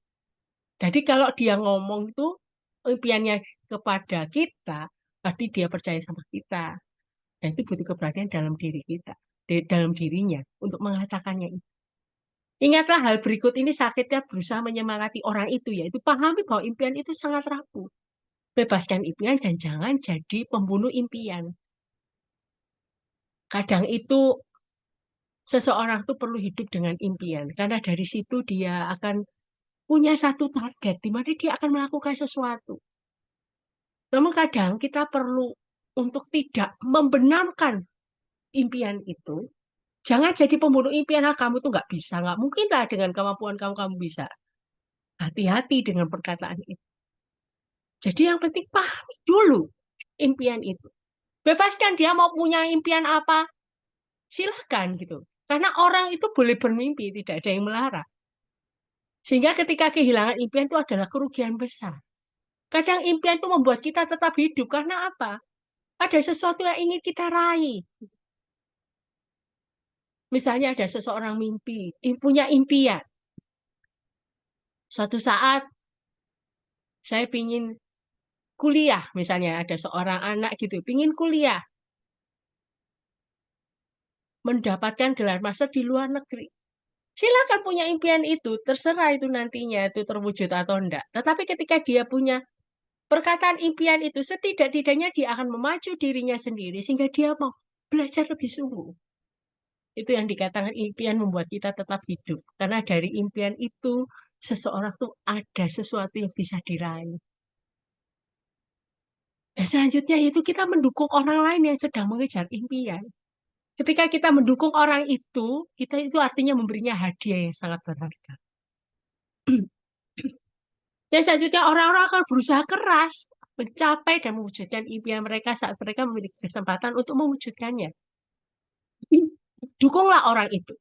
Jadi kalau dia ngomong itu impiannya kepada kita, berarti dia percaya sama kita. Dan itu butuh keberanian dalam diri kita, dalam dirinya untuk mengatakannya. Ingatlah hal berikut ini sakitnya berusaha menyemangati orang itu, yaitu pahami bahwa impian itu sangat rapuh. Bebaskan impian dan jangan jadi pembunuh impian. Kadang itu seseorang tuh perlu hidup dengan impian, karena dari situ dia akan punya satu target di mana dia akan melakukan sesuatu. Namun kadang kita perlu untuk tidak membenamkan impian itu. Jangan jadi pembunuh impian, ah, kamu tuh nggak bisa, nggak mungkin lah dengan kemampuan kamu, kamu bisa. Hati-hati dengan perkataan itu. Jadi yang penting pahami dulu impian itu. Bebaskan dia mau punya impian apa, silahkan gitu. Karena orang itu boleh bermimpi, tidak ada yang melarang. Sehingga ketika kehilangan impian itu adalah kerugian besar. Kadang impian itu membuat kita tetap hidup. Karena apa? Ada sesuatu yang ingin kita raih. Misalnya ada seseorang mimpi, punya impian. Suatu saat saya ingin kuliah, misalnya ada seorang anak gitu, ingin kuliah, mendapatkan gelar master di luar negeri. Silakan punya impian itu, terserah itu nantinya itu terwujud atau enggak. Tetapi ketika dia punya perkataan impian itu, setidak-tidaknya dia akan memacu dirinya sendiri sehingga dia mau belajar lebih sungguh. Itu yang dikatakan impian membuat kita tetap hidup. Karena dari impian itu, seseorang tuh ada sesuatu yang bisa diraih. Dan selanjutnya itu kita mendukung orang lain yang sedang mengejar impian. Ketika kita mendukung orang itu, kita itu artinya memberinya hadiah yang sangat berharga. Dan selanjutnya orang-orang akan berusaha keras mencapai dan mewujudkan impian mereka saat mereka memiliki kesempatan untuk mewujudkannya. Dukunglah orang itu.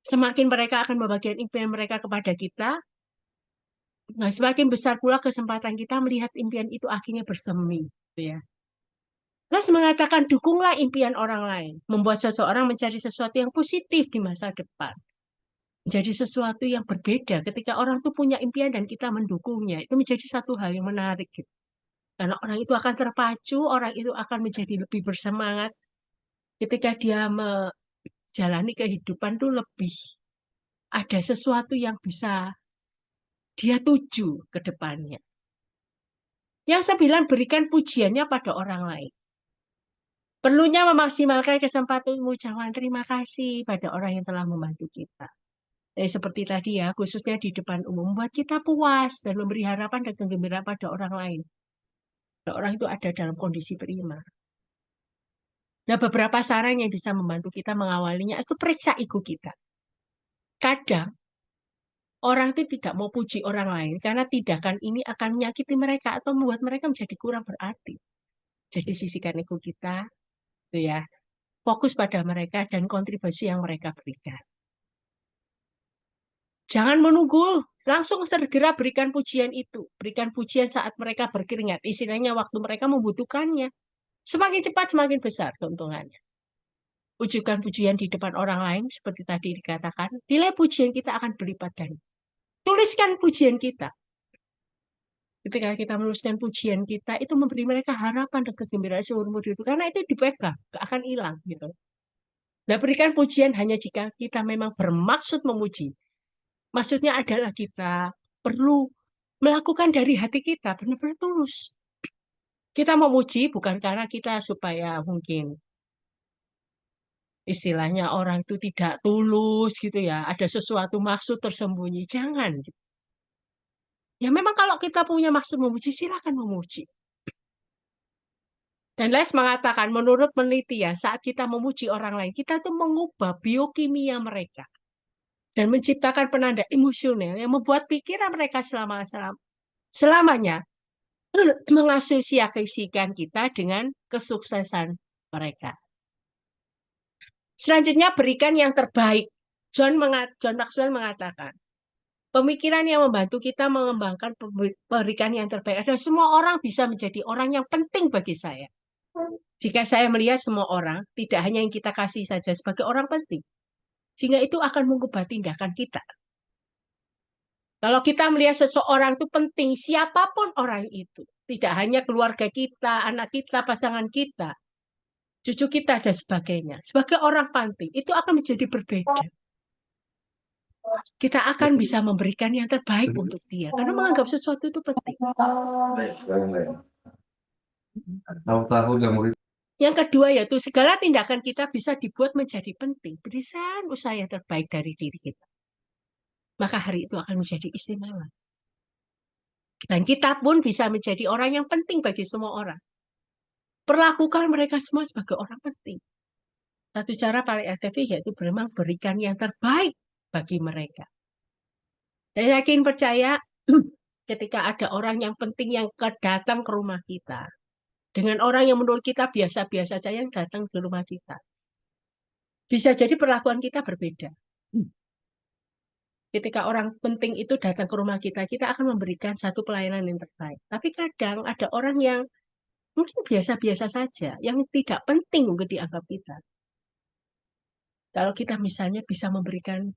Semakin mereka akan membagikan impian mereka kepada kita, nah semakin besar pula kesempatan kita melihat impian itu akhirnya bersemi. Gitu ya. Plus mengatakan dukunglah impian orang lain, membuat seseorang mencari sesuatu yang positif di masa depan. Menjadi sesuatu yang berbeda ketika orang itu punya impian dan kita mendukungnya. Itu menjadi satu hal yang menarik. Gitu. Karena orang itu akan terpacu, orang itu akan menjadi lebih bersemangat ketika dia menjalani kehidupan itu lebih ada sesuatu yang bisa dia tuju ke depannya. Yang sembilan, berikan pujiannya pada orang lain. Perlunya memaksimalkan kesempatan mengucapkan terima kasih pada orang yang telah membantu kita. Seperti tadi ya, khususnya di depan umum, membuat kita puas dan memberi harapan dan kegembiraan pada orang lain. Nah, orang itu ada dalam kondisi prima. Nah, beberapa saran yang bisa membantu kita mengawalinya itu periksa ego kita. Kadang orang itu tidak mau puji orang lain karena tindakan ini akan menyakiti mereka atau membuat mereka menjadi kurang berarti. Jadi sisihkan ego kita, gitu ya. fokus pada mereka dan kontribusi yang mereka berikan. Jangan menunggu, langsung segera berikan pujian itu. Berikan pujian saat mereka berkeringat, istilahnya waktu mereka membutuhkannya. Semakin cepat, semakin besar keuntungannya. Ujukan pujian di depan orang lain, seperti tadi dikatakan, nilai pujian kita akan berlipat ganda. Tuliskan pujian kita. Ketika kita menuliskan pujian kita, itu memberi mereka harapan dan kegembiraan seumur hidup. Karena itu dipegang, gak akan hilang. Gitu. Nah, berikan pujian hanya jika kita memang bermaksud memuji. Maksudnya adalah kita perlu melakukan dari hati kita, benar-benar tulus. Kita memuji bukan karena kita supaya mungkin istilahnya orang itu tidak tulus gitu ya, ada sesuatu maksud tersembunyi. Jangan. Ya memang kalau kita punya maksud memuji, silakan memuji. Dan Les mengatakan, menurut penelitian, saat kita memuji orang lain, kita tuh mengubah biokimia mereka. Dan menciptakan penanda emosional yang membuat pikiran mereka selamanya mengasosiasikan kita dengan kesuksesan mereka. Selanjutnya, berikan yang terbaik. John Maxwell mengatakan, pemikiran yang membantu kita mengembangkan berikan yang terbaik adalah semua orang bisa menjadi orang yang penting bagi saya. Jika saya melihat semua orang, tidak hanya yang kita kasih saja sebagai orang penting, sehingga itu akan mengubah tindakan kita. Kalau kita melihat seseorang itu penting, siapapun orang itu, tidak hanya keluarga kita, anak kita, pasangan kita, cucu kita, dan sebagainya. Sebagai orang penting, itu akan menjadi berbeda. Kita akan bisa memberikan yang terbaik untuk dia, karena menganggap sesuatu itu penting. Yang kedua yaitu segala tindakan kita bisa dibuat menjadi penting. Berikan usaha yang terbaik dari diri kita. Maka hari itu akan menjadi istimewa. Dan kita pun bisa menjadi orang yang penting bagi semua orang. Perlakukan mereka semua sebagai orang penting. Satu cara paling efektif yaitu memang berikan yang terbaik bagi mereka. Saya yakin percaya ketika ada orang yang penting yang datang ke rumah kita, dengan orang yang menurut kita biasa-biasa saja yang datang ke rumah kita, bisa jadi perlakuan kita berbeda. Ketika orang penting itu datang ke rumah kita, kita akan memberikan satu pelayanan yang terbaik. Tapi kadang ada orang yang mungkin biasa-biasa saja, yang tidak penting mungkin dianggap kita. Kalau kita misalnya bisa memberikan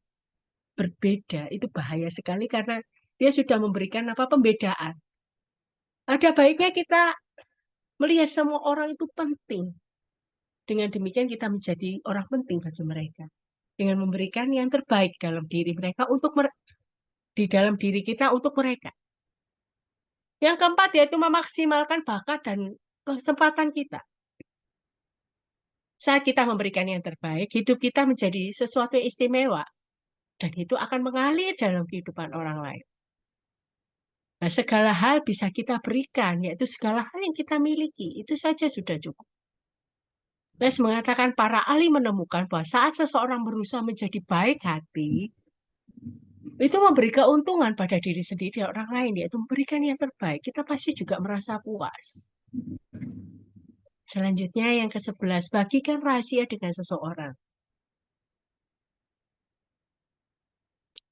berbeda, itu bahaya sekali karena dia sudah memberikan pembedaan. Ada baiknya kita melihat semua orang itu penting. Dengan demikian kita menjadi orang penting bagi mereka. Dengan memberikan yang terbaik dalam diri mereka di dalam diri kita untuk mereka. Yang keempat yaitu memaksimalkan bakat dan kesempatan kita. Saat kita memberikan yang terbaik, hidup kita menjadi sesuatu yang istimewa. Dan itu akan mengalir dalam kehidupan orang lain. Nah, segala hal bisa kita berikan, yaitu segala hal yang kita miliki. Itu saja sudah cukup. Les mengatakan para ahli menemukan bahwa saat seseorang berusaha menjadi baik hati, itu memberi keuntungan pada diri sendiri dan orang lain, yaitu memberikan yang terbaik. Kita pasti juga merasa puas. Selanjutnya yang ke-11, bagikan rahasia dengan seseorang.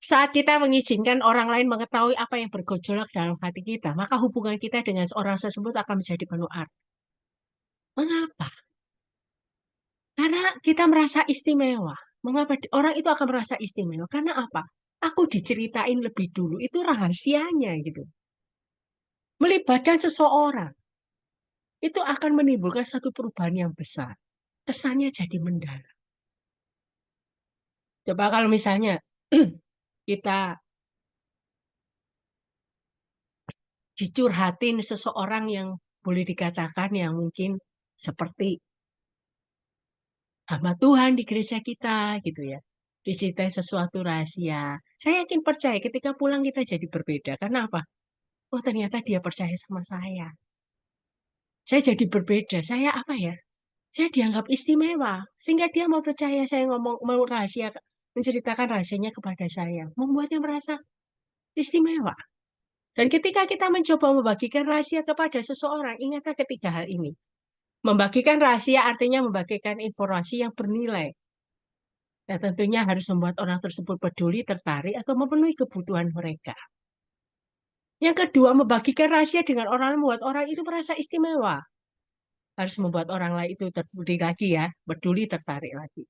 Saat kita mengizinkan orang lain mengetahui apa yang bergejolak dalam hati kita, maka hubungan kita dengan seorang tersebut akan menjadi penuh arti. Mengapa? Karena kita merasa istimewa. Mengapa orang itu akan merasa istimewa? Karena apa? Aku diceritain lebih dulu, itu rahasianya gitu. Melibatkan seseorang, itu akan menimbulkan satu perubahan yang besar. Kesannya jadi mendalam. Coba kalau misalnya kita dicurhatin seseorang yang boleh dikatakan yang mungkin seperti hamba Tuhan di gereja kita gitu ya. Diceritain sesuatu rahasia. Saya yakin percaya ketika pulang kita jadi berbeda. Karena apa? Oh ternyata dia percaya sama saya. Saya jadi berbeda. Saya apa ya? Saya dianggap istimewa. Sehingga dia mau percaya saya ngomong, mau rahasia, menceritakan rahasianya kepada saya. Membuatnya merasa istimewa. Dan ketika kita mencoba membagikan rahasia kepada seseorang, ingatlah ketiga hal ini. Membagikan rahasia artinya membagikan informasi yang bernilai. Dan tentunya harus membuat orang tersebut peduli, tertarik, atau memenuhi kebutuhan mereka. Yang kedua, membagikan rahasia dengan orang membuat orang itu merasa istimewa. Harus membuat orang lain itu terpeduli lagi ya, peduli, tertarik lagi.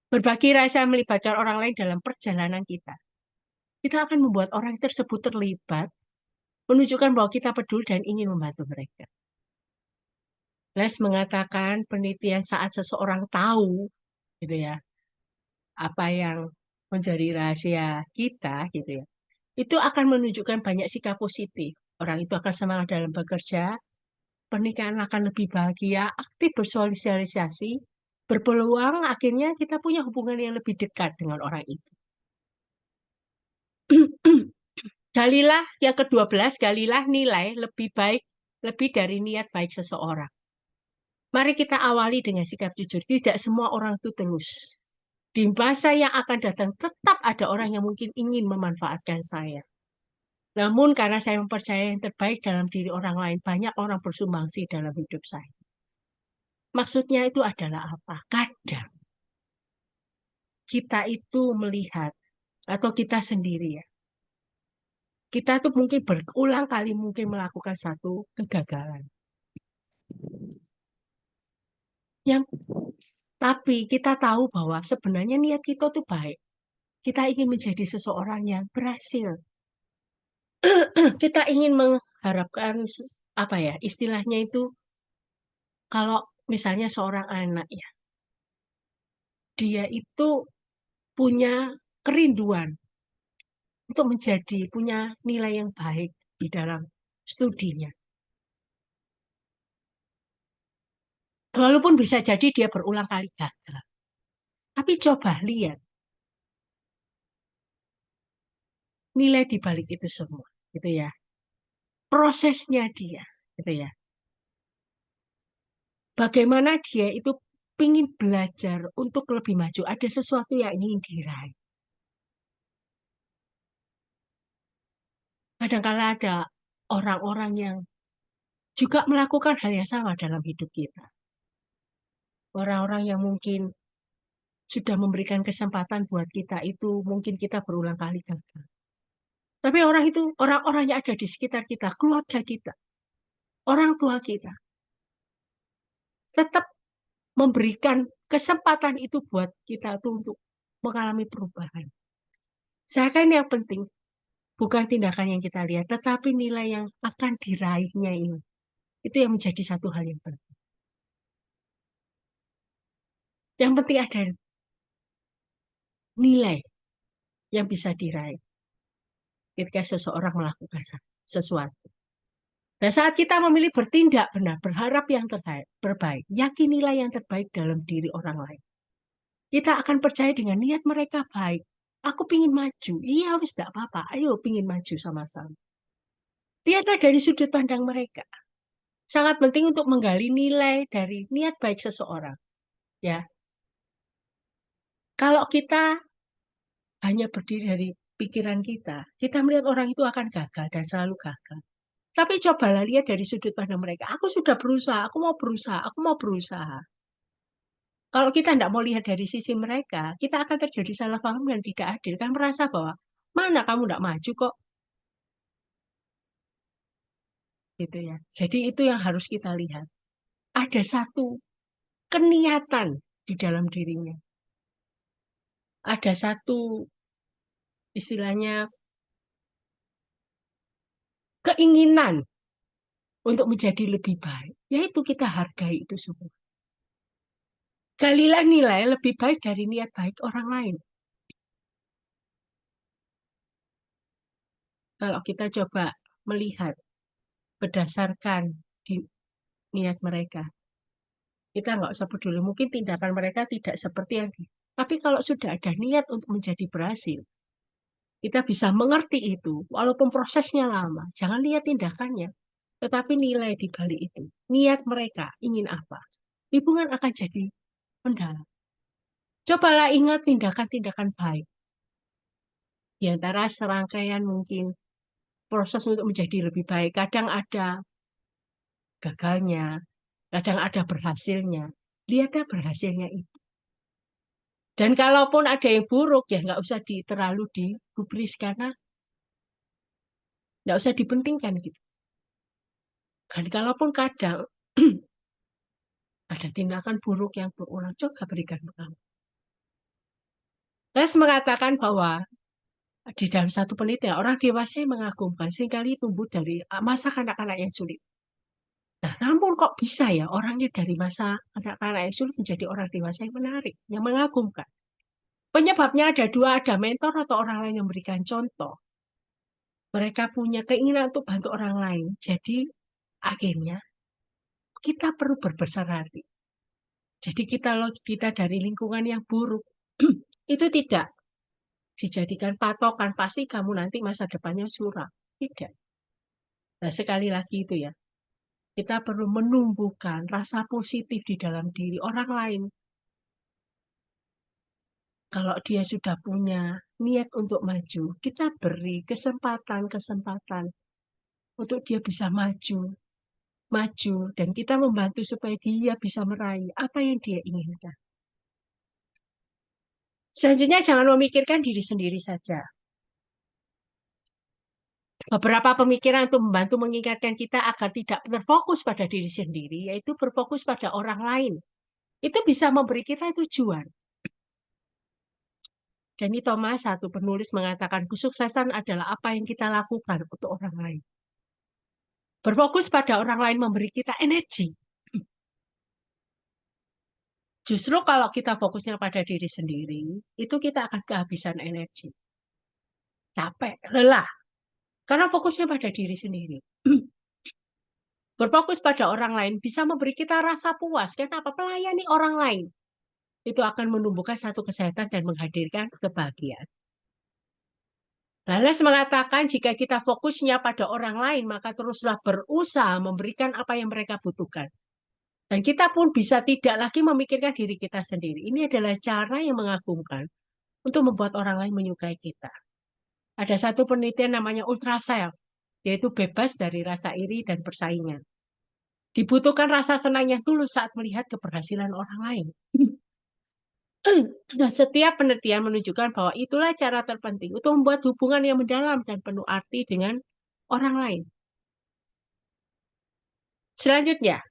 Berbagi rahasia melibatkan orang lain dalam perjalanan kita. Kita akan membuat orang tersebut terlibat, menunjukkan bahwa kita peduli dan ingin membantu mereka. Les mengatakan penelitian saat seseorang tahu, gitu ya, apa yang menjadi rahasia kita, gitu ya, itu akan menunjukkan banyak sikap positif. Orang itu akan semangat dalam bekerja, pernikahan akan lebih bahagia, aktif bersosialisasi, berpeluang, akhirnya kita punya hubungan yang lebih dekat dengan orang itu. Galilah yang ke-12, galilah nilai lebih baik, lebih dari niat baik seseorang. Mari kita awali dengan sikap jujur. Tidak semua orang itu tulus. Di masa yang akan datang tetap ada orang yang mungkin ingin memanfaatkan saya. Namun karena saya mempercayai yang terbaik dalam diri orang lain, banyak orang bersumbangsi dalam hidup saya. Maksudnya itu adalah apa? Kadang kita itu melihat, atau kita sendiri ya, kita tuh mungkin berulang kali mungkin melakukan satu kegagalan. Yang tapi kita tahu bahwa sebenarnya niat kita tuh baik. Kita ingin menjadi seseorang yang berhasil. Kita ingin mengharapkan apa ya, istilahnya itu kalau misalnya seorang anak ya, dia itu punya kerinduan untuk menjadi punya nilai yang baik di dalam studinya. Walaupun bisa jadi dia berulang kali gagal. Tapi coba lihat nilai di balik itu semua, gitu ya. Prosesnya dia, gitu ya. Bagaimana dia itu ingin belajar untuk lebih maju. Ada sesuatu yang ingin diraih. Kadang-kala ada orang-orang yang juga melakukan hal yang sama dalam hidup kita. Orang-orang yang mungkin sudah memberikan kesempatan buat kita itu, mungkin kita berulang kali gagal. Tapi orang itu, orang-orang yang ada di sekitar kita, keluarga kita, orang tua kita, tetap memberikan kesempatan itu buat kita tuh untuk mengalami perubahan. Saya kan yang penting bukan tindakan yang kita lihat, tetapi nilai yang akan diraihnya ini. Itu yang menjadi satu hal yang penting. Yang penting ada nilai yang bisa diraih ketika seseorang melakukan sesuatu. Nah, saat kita memilih bertindak benar, berharap yang terbaik, yakinilah yang terbaik dalam diri orang lain. Kita akan percaya dengan niat mereka baik. Aku pingin maju. Iya, wis tidak apa-apa. Ayo pingin maju sama-sama. Lihatlah dari sudut pandang mereka. Sangat penting untuk menggali nilai dari niat baik seseorang. Ya, kalau kita hanya berdiri dari pikiran kita melihat orang itu akan gagal dan selalu gagal. Tapi cobalah lihat dari sudut pandang mereka. Aku sudah berusaha, aku mau berusaha, aku mau berusaha. Kalau kita tidak mau lihat dari sisi mereka, kita akan terjadi salah paham dan tidak adil. Kan merasa bahwa, mana kamu tidak maju kok. Gitu ya. Jadi itu yang harus kita lihat. Ada satu keniatan di dalam dirinya. Ada satu istilahnya keinginan untuk menjadi lebih baik. Yaitu kita hargai itu semua. Galilah nilai lebih baik dari niat baik orang lain. Kalau kita coba melihat berdasarkan di niat mereka, kita nggak usah peduli. Mungkin tindakan mereka tidak seperti yang tapi kalau sudah ada niat untuk menjadi berhasil, kita bisa mengerti itu, walaupun prosesnya lama. Jangan lihat tindakannya, tetapi nilai di balik itu. Niat mereka ingin apa? Hubungan akan jadi mendalam. Cobalah ingat tindakan-tindakan baik. Di antara serangkaian mungkin proses untuk menjadi lebih baik. Kadang ada gagalnya, kadang ada berhasilnya. Lihatlah berhasilnya itu. Dan kalaupun ada yang buruk, ya nggak usah terlalu digubris karena nggak usah dipentingkan gitu. Dan kalaupun kadang ada tindakan buruk yang berulang, coba berikan kamu. Les mengatakan bahwa di dalam satu penelitian, orang dewasa yang mengagumkan seringkali tumbuh dari masa kanak-kanak yang sulit. Nah, namun kok bisa ya orangnya dari masa kanak-kanak yang sulit menjadi orang dewasa yang menarik, yang mengagumkan. Penyebabnya ada dua, ada mentor atau orang lain yang memberikan contoh. Mereka punya keinginan untuk bantu orang lain. Jadi akhirnya kita perlu berbesar hati. Jadi kita dari lingkungan yang buruk itu tidak dijadikan patokan pasti kamu nanti masa depannya suram. Tidak. Nah, sekali lagi itu ya, kita perlu menumbuhkan rasa positif di dalam diri orang lain. Kalau dia sudah punya niat untuk maju, kita beri kesempatan-kesempatan untuk dia bisa maju, dan kita membantu supaya dia bisa meraih apa yang dia inginkan. Selanjutnya, jangan memikirkan diri sendiri saja. Beberapa pemikiran untuk membantu mengingatkan kita agar tidak terfokus pada diri sendiri, yaitu berfokus pada orang lain. Itu bisa memberi kita tujuan. Danny Thomas, satu penulis, mengatakan kesuksesan adalah apa yang kita lakukan untuk orang lain. Berfokus pada orang lain memberi kita energi. Justru kalau kita fokusnya pada diri sendiri, itu kita akan kehabisan energi. Capek, lelah. Karena fokusnya pada diri sendiri. Berfokus pada orang lain bisa memberi kita rasa puas. Kenapa? Melayani orang lain. Itu akan menumbuhkan satu kesehatan dan menghadirkan kebahagiaan. Lales mengatakan jika kita fokusnya pada orang lain, maka teruslah berusaha memberikan apa yang mereka butuhkan. Dan kita pun bisa tidak lagi memikirkan diri kita sendiri. Ini adalah cara yang mengagumkan untuk membuat orang lain menyukai kita. Ada satu penelitian namanya ultrasound, yaitu bebas dari rasa iri dan persaingan. Dibutuhkan rasa senang yang tulus saat melihat keberhasilan orang lain. Nah, setiap penelitian menunjukkan bahwa itulah cara terpenting untuk membuat hubungan yang mendalam dan penuh arti dengan orang lain. Selanjutnya,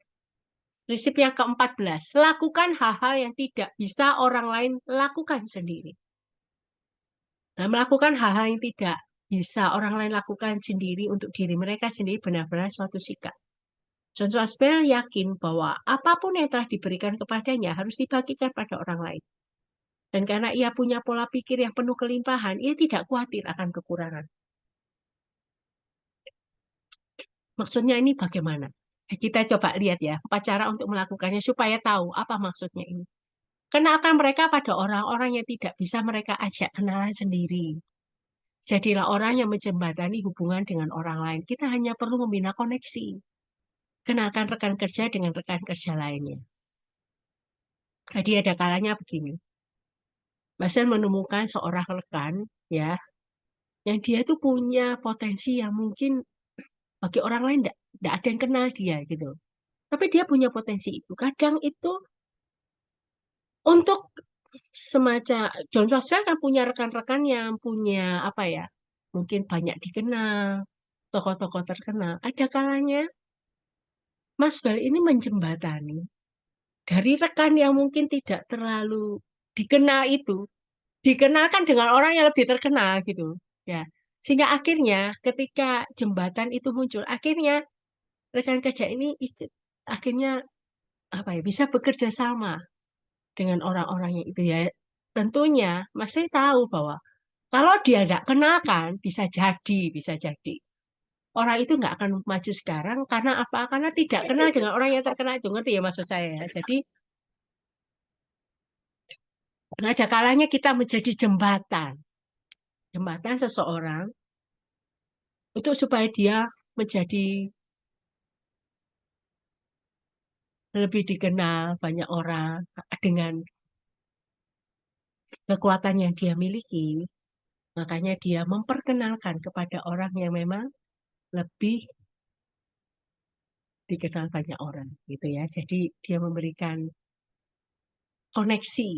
prinsip yang ke-14, lakukan hal-hal yang tidak bisa orang lain lakukan sendiri. Nah, melakukan hal-hal yang tidak bisa orang lain lakukan sendiri untuk diri mereka sendiri benar-benar suatu sikap. John Swasbel yakin bahwa apapun yang telah diberikan kepadanya harus dibagikan pada orang lain. Dan karena ia punya pola pikir yang penuh kelimpahan, ia tidak khawatir akan kekurangan. Maksudnya ini bagaimana? Kita coba lihat ya, 4 cara untuk melakukannya supaya tahu apa maksudnya ini. Kenalkan mereka pada orang-orang yang tidak bisa mereka ajak kenalan sendiri. Jadilah orang yang menjembatani hubungan dengan orang lain. Kita hanya perlu membina koneksi. Kenalkan rekan kerja dengan rekan kerja lainnya. Jadi ada kalanya begini. Mas menemukan seorang rekan ya, yang dia itu punya potensi yang mungkin bagi orang lain tidak ada yang kenal dia gitu. Tapi dia punya potensi itu. Kadang itu untuk semacam John Maxwell kan punya rekan-rekan yang punya apa ya, mungkin banyak dikenal, tokoh-tokoh terkenal. Ada kalanya Maxwell ini menjembatani dari rekan yang mungkin tidak terlalu dikenal itu, dikenalkan dengan orang yang lebih terkenal gitu, ya. Sehingga akhirnya ketika jembatan itu muncul, akhirnya rekan kerja ini ikut, akhirnya apa ya, bisa bekerja sama dengan orang-orang yang itu ya. Tentunya masih tahu bahwa kalau dia tidak kenalkan, bisa jadi orang itu nggak akan maju sekarang karena apa? Karena tidak kenal dengan orang yang terkenal itu, ngerti ya maksud saya ya. Jadi ada kalanya kita menjadi jembatan seseorang untuk supaya dia menjadi lebih dikenal banyak orang dengan kekuatan yang dia miliki. Makanya dia memperkenalkan kepada orang yang memang lebih dikenal banyak orang gitu ya. Jadi dia memberikan koneksi.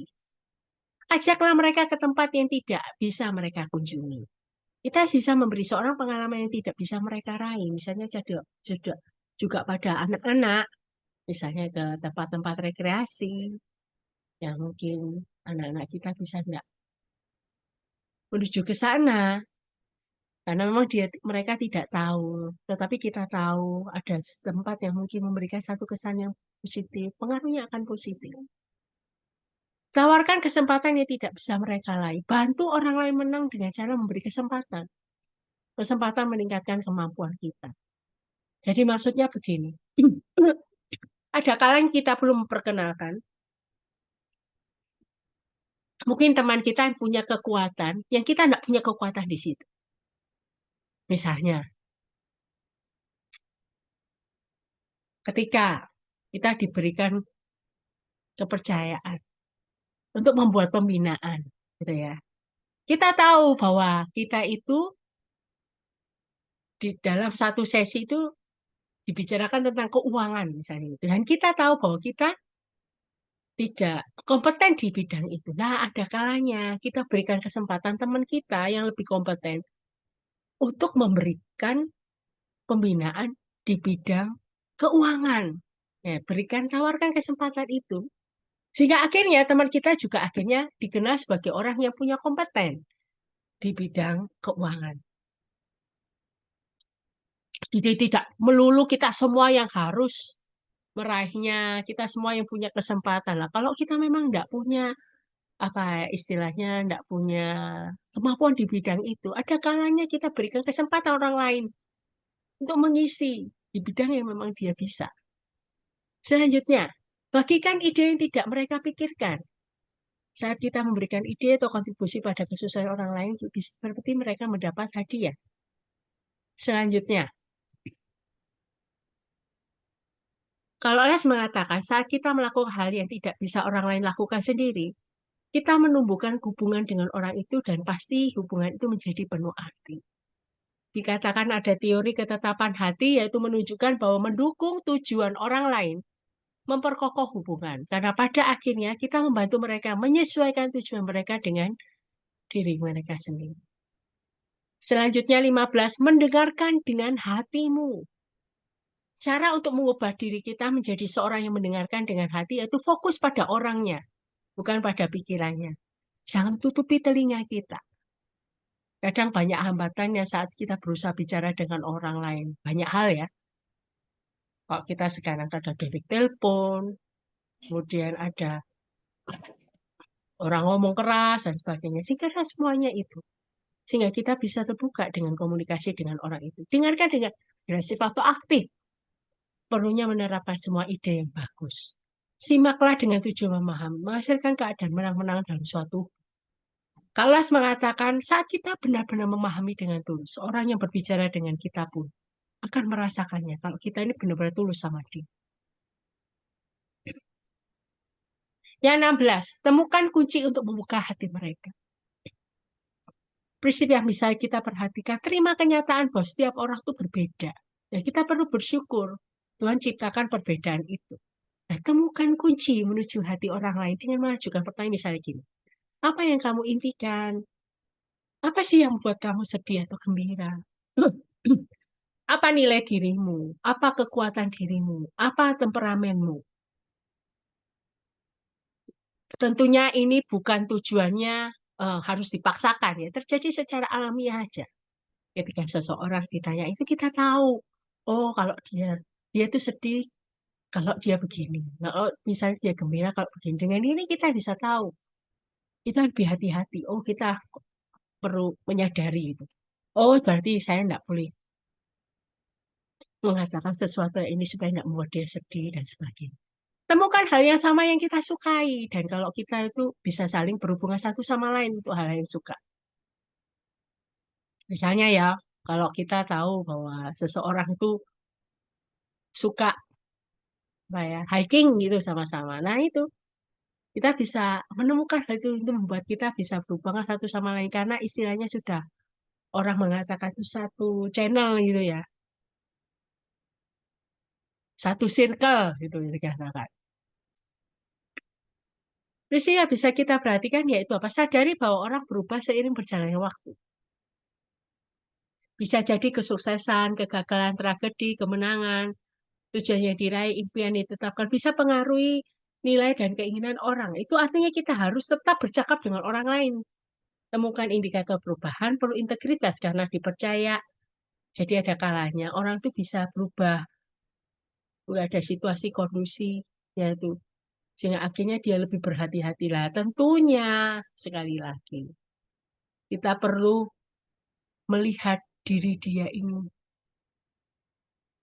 Ajaklah mereka ke tempat yang tidak bisa mereka kunjungi. Kita bisa memberi seorang pengalaman yang tidak bisa mereka raih. Misalnya juga, juga pada anak-anak, misalnya ke tempat-tempat rekreasi, yang mungkin anak-anak kita bisa tidak menuju ke sana. Karena memang mereka tidak tahu, tetapi kita tahu ada tempat yang mungkin memberikan satu kesan yang positif, pengaruhnya akan positif. Tawarkan kesempatan yang tidak bisa mereka raih. Bantu orang lain menang dengan cara memberi kesempatan. Kesempatan meningkatkan kemampuan kita. Jadi maksudnya begini. Ada kalanya kita belum memperkenalkan. Mungkin teman kita yang punya kekuatan, yang kita tidak punya kekuatan di situ. Misalnya, ketika kita diberikan kepercayaan untuk membuat pembinaan, gitu ya. Kita tahu bahwa kita itu di dalam satu sesi itu dibicarakan tentang keuangan misalnya gitu. Dan kita tahu bahwa kita tidak kompeten di bidang itu. Nah, ada kalanya kita berikan kesempatan teman kita yang lebih kompeten untuk memberikan pembinaan di bidang keuangan. Ya, tawarkan kesempatan itu. Sehingga akhirnya teman kita juga akhirnya dikenal sebagai orang yang punya kompeten di bidang keuangan. Jadi tidak melulu kita semua yang harus meraihnya, kita semua yang punya kesempatan lah. Kalau kita memang tidak punya apa istilahnya, tidak punya kemampuan di bidang itu, ada kalanya kita berikan kesempatan orang lain untuk mengisi di bidang yang memang dia bisa. Selanjutnya, bagikan ide yang tidak mereka pikirkan. Saat kita memberikan ide atau kontribusi pada kesusahan orang lain, seperti mereka mendapat hadiah. Selanjutnya, kalau Anas mengatakan saat kita melakukan hal yang tidak bisa orang lain lakukan sendiri, kita menumbuhkan hubungan dengan orang itu dan pasti hubungan itu menjadi penuh arti. Dikatakan ada teori ketetapan hati yaitu menunjukkan bahwa mendukung tujuan orang lain memperkokoh hubungan. Karena pada akhirnya kita membantu mereka menyesuaikan tujuan mereka dengan diri mereka sendiri. Selanjutnya 15, mendengarkan dengan hatimu. Cara untuk mengubah diri kita menjadi seorang yang mendengarkan dengan hati yaitu fokus pada orangnya, bukan pada pikirannya. Jangan tutupi telinga kita. Kadang banyak hambatannya saat kita berusaha bicara dengan orang lain. Banyak hal ya. Kalau kita sekarang ada debit telepon, kemudian ada orang ngomong keras dan sebagainya. Singkatnya semuanya itu. Sehingga kita bisa terbuka dengan komunikasi dengan orang itu. Dengarkan dengan agresif atau aktif. Perlunya menerapkan semua ide yang bagus. Simaklah dengan tujuan memahami, menghasilkan keadaan menang-menang dalam suatu. Kalas mengatakan, saat kita benar-benar memahami dengan tulus, orang yang berbicara dengan kita pun akan merasakannya. Kalau kita ini benar-benar tulus sama dia. Yang 16, temukan kunci untuk membuka hati mereka. Prinsip yang bisa kita perhatikan, terima kenyataan bahwa setiap orang itu berbeda. Ya, kita perlu bersyukur. Tuhan ciptakan perbedaan itu. Nah, temukan kunci menuju hati orang lain dengan mengajukan pertanyaan misalnya gini. Apa yang kamu impikan? Apa sih yang membuat kamu sedih atau gembira? Apa nilai dirimu? Apa kekuatan dirimu? Apa temperamenmu? Tentunya ini bukan tujuannya harus dipaksakan ya. Terjadi secara alamiah aja. Ketika seseorang ditanya itu kita tahu. Oh, kalau dia tuh sedih kalau dia begini. Kalau misalnya dia gembira kalau begini. Dengan ini kita bisa tahu. Kita lebih hati-hati. Oh, kita perlu menyadari itu. Oh, berarti saya tidak boleh mengatakan sesuatu ini supaya tidak membuat dia sedih dan sebagainya. Temukan hal yang sama yang kita sukai. Dan kalau kita itu bisa saling berhubungan satu sama lain untuk hal yang suka. Misalnya ya, kalau kita tahu bahwa seseorang itu suka apa ya, hiking gitu sama-sama. Nah itu, kita bisa menemukan hal itu membuat kita bisa berhubungan satu sama lain. Karena istilahnya sudah orang mengatakan itu satu channel gitu ya. Satu circle itu dikatakan. Terus ya bisa kita perhatikan yaitu apa? Sadari bahwa orang berubah seiring berjalannya waktu. Bisa jadi kesuksesan, kegagalan, tragedi, kemenangan, tujuan yang diraih, impian yang ditetapkan bisa pengaruhi nilai dan keinginan orang. Itu artinya kita harus tetap bercakap dengan orang lain. Temukan indikator perubahan, perlu integritas karena dipercaya. Jadi ada kalanya orang itu bisa berubah, nggak ada situasi kondusi, yaitu sehingga akhirnya dia lebih berhati-hati lah. Tentunya sekali lagi kita perlu melihat diri dia ini,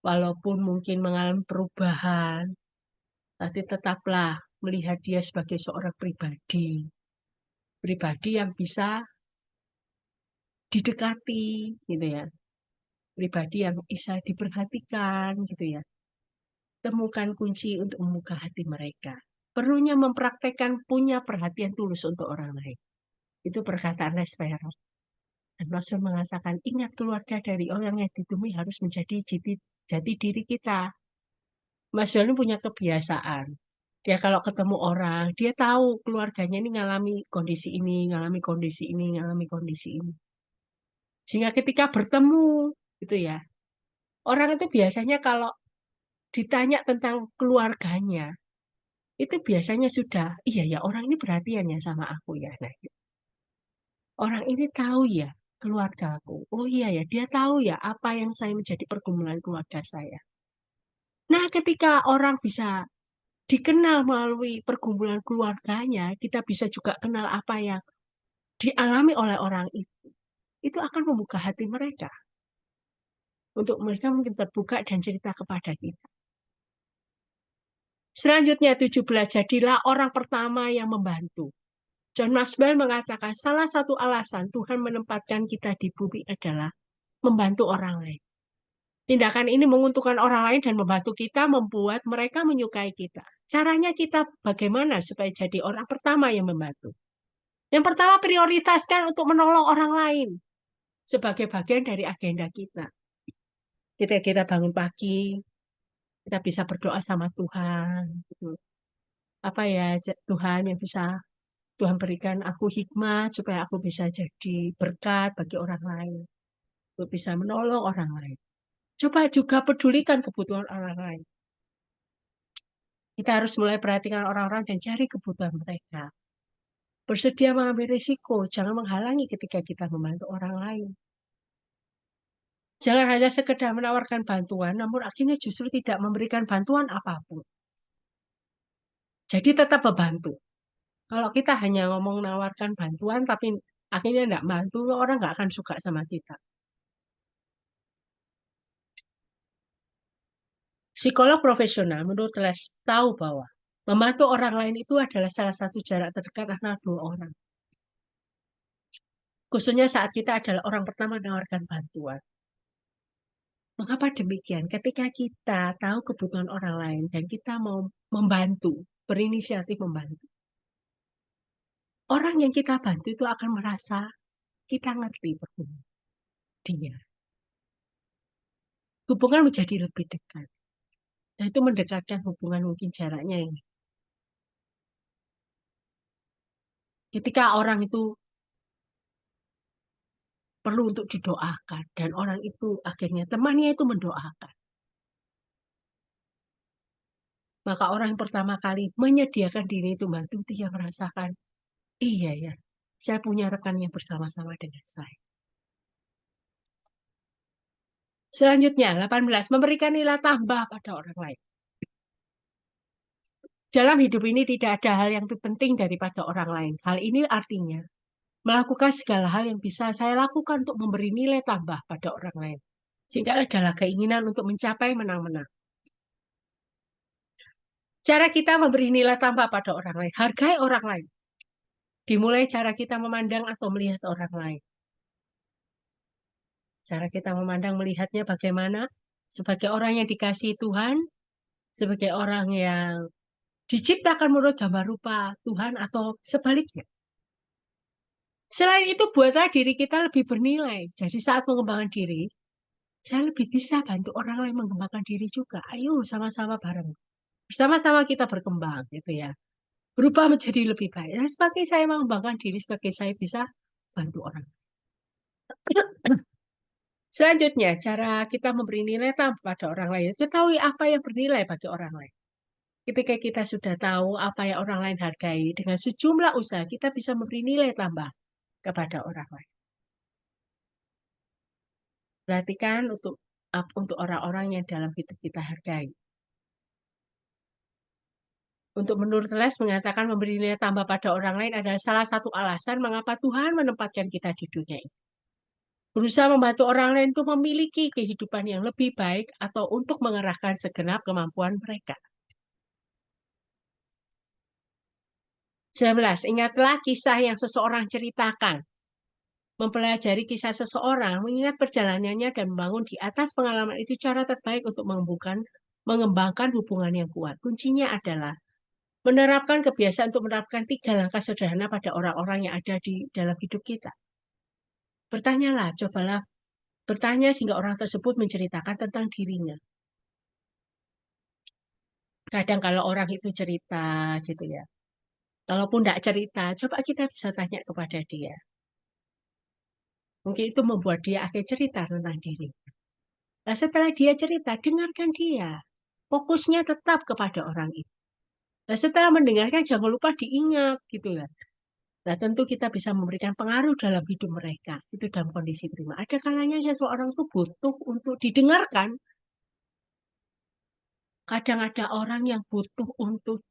walaupun mungkin mengalami perubahan, tapi tetaplah melihat dia sebagai seorang pribadi, pribadi yang bisa didekati, gitu ya, pribadi yang bisa diperhatikan, gitu ya. Temukan kunci untuk membuka hati mereka. Perlunya mempraktekkan punya perhatian tulus untuk orang lain. Itu perkataan Les Perot. Dan Rasul mengatakan, ingat keluarga dari orang yang ditemui harus menjadi jati diri kita. Mas Yoni punya kebiasaan. Dia kalau ketemu orang, dia tahu keluarganya ini ngalami kondisi ini, ngalami kondisi ini, ngalami kondisi ini. Sehingga ketika bertemu, gitu ya, orang itu biasanya kalau ditanya tentang keluarganya, itu biasanya sudah, iya ya orang ini perhatian ya sama aku ya. Nah, orang ini tahu ya keluargaku. Oh iya ya, dia tahu ya apa yang saya menjadi pergumulan keluarga saya. Nah, ketika orang bisa dikenal melalui pergumulan keluarganya, kita bisa juga kenal apa yang dialami oleh orang itu. Itu akan membuka hati mereka untuk mereka mungkin terbuka dan cerita kepada kita. Selanjutnya 17, jadilah orang pertama yang membantu. John Maxwell mengatakan salah satu alasan Tuhan menempatkan kita di bumi adalah membantu orang lain. Tindakan ini menguntungkan orang lain dan membantu kita membuat mereka menyukai kita. Caranya kita bagaimana supaya jadi orang pertama yang membantu? Yang pertama prioritaskan untuk menolong orang lain sebagai bagian dari agenda kita. Kita bangun pagi, kita bisa berdoa sama Tuhan. Gitu. Apa ya Tuhan yang bisa Tuhan berikan aku hikmat supaya aku bisa jadi berkat bagi orang lain. Untuk bisa menolong orang lain. Coba juga pedulikan kebutuhan orang lain. Kita harus mulai perhatikan orang-orang dan cari kebutuhan mereka. Bersedia mengambil risiko, jangan menghalangi ketika kita membantu orang lain. Jangan hanya sekedar menawarkan bantuan, namun akhirnya justru tidak memberikan bantuan apapun. Jadi tetap membantu. Kalau kita hanya ngomong menawarkan bantuan, tapi akhirnya tidak bantu, orang nggak akan suka sama kita. Psikolog profesional menurut Les tahu bahwa membantu orang lain itu adalah salah satu jarak terdekat antara dua orang. Khususnya saat kita adalah orang pertama menawarkan bantuan. Mengapa demikian? Ketika kita tahu kebutuhan orang lain dan kita mau membantu, berinisiatif membantu, orang yang kita bantu itu akan merasa kita ngerti pergumulan dia. Hubungan menjadi lebih dekat. Dan itu mendekatkan hubungan mungkin jaraknya yang ketika orang itu perlu untuk didoakan dan orang itu akhirnya temannya itu mendoakan. Maka orang yang pertama kali menyediakan diri itu bantu dia merasakan, iya ya, saya punya rekan yang bersama-sama dengan saya. Selanjutnya, 18, memberikan nilai tambah pada orang lain. Dalam hidup ini tidak ada hal yang lebih penting daripada orang lain. Hal ini artinya melakukan segala hal yang bisa saya lakukan untuk memberi nilai tambah pada orang lain. Sehingga adalah keinginan untuk mencapai menang-menang. Cara kita memberi nilai tambah pada orang lain. Hargai orang lain. Dimulai cara kita memandang atau melihat orang lain. Cara kita memandang melihatnya bagaimana? Sebagai orang yang dikasihi Tuhan, sebagai orang yang diciptakan menurut gambar rupa Tuhan atau sebaliknya. Selain itu, buatlah diri kita lebih bernilai. Jadi saat mengembangkan diri, saya lebih bisa bantu orang lain mengembangkan diri juga. Ayo sama-sama bareng. Bersama-sama kita berkembang gitu ya. Berubah menjadi lebih baik. Dan sebagai saya mengembangkan diri, sebagai saya bisa bantu orang. Selanjutnya, cara kita memberi nilai tambah pada orang lain. Ketahui apa yang bernilai bagi orang lain. Ketika kita sudah tahu apa yang orang lain hargai, dengan sejumlah usaha kita bisa memberi nilai tambah kepada orang lain. Perhatikan untuk orang-orang yang dalam hidup kita hargai. Untuk menurut Les mengatakan memberi nilai tambah pada orang lain adalah salah satu alasan mengapa Tuhan menempatkan kita di dunia ini. Berusaha membantu orang lain untuk memiliki kehidupan yang lebih baik atau untuk mengerahkan segenap kemampuan mereka. 19. Ingatlah kisah yang seseorang ceritakan. Mempelajari kisah seseorang, mengingat perjalanannya dan membangun di atas pengalaman itu cara terbaik untuk mengembangkan hubungan yang kuat. Kuncinya adalah menerapkan kebiasaan untuk menerapkan 3 langkah sederhana pada orang-orang yang ada di dalam hidup kita. Bertanyalah, cobalah bertanya sehingga orang tersebut menceritakan tentang dirinya. Kadang kalau orang itu cerita gitu ya, kalaupun tidak cerita, coba kita bisa tanya kepada dia. Mungkin itu membuat dia akhirnya cerita tentang diri. Nah, setelah dia cerita, dengarkan dia. Fokusnya tetap kepada orang itu. Nah, setelah mendengarkan, jangan lupa diingat gitu ya. Nah, tentu kita bisa memberikan pengaruh dalam hidup mereka. Itu dalam kondisi prima. Ada kalanya seseorang itu butuh untuk didengarkan. Kadang ada orang yang butuh untuk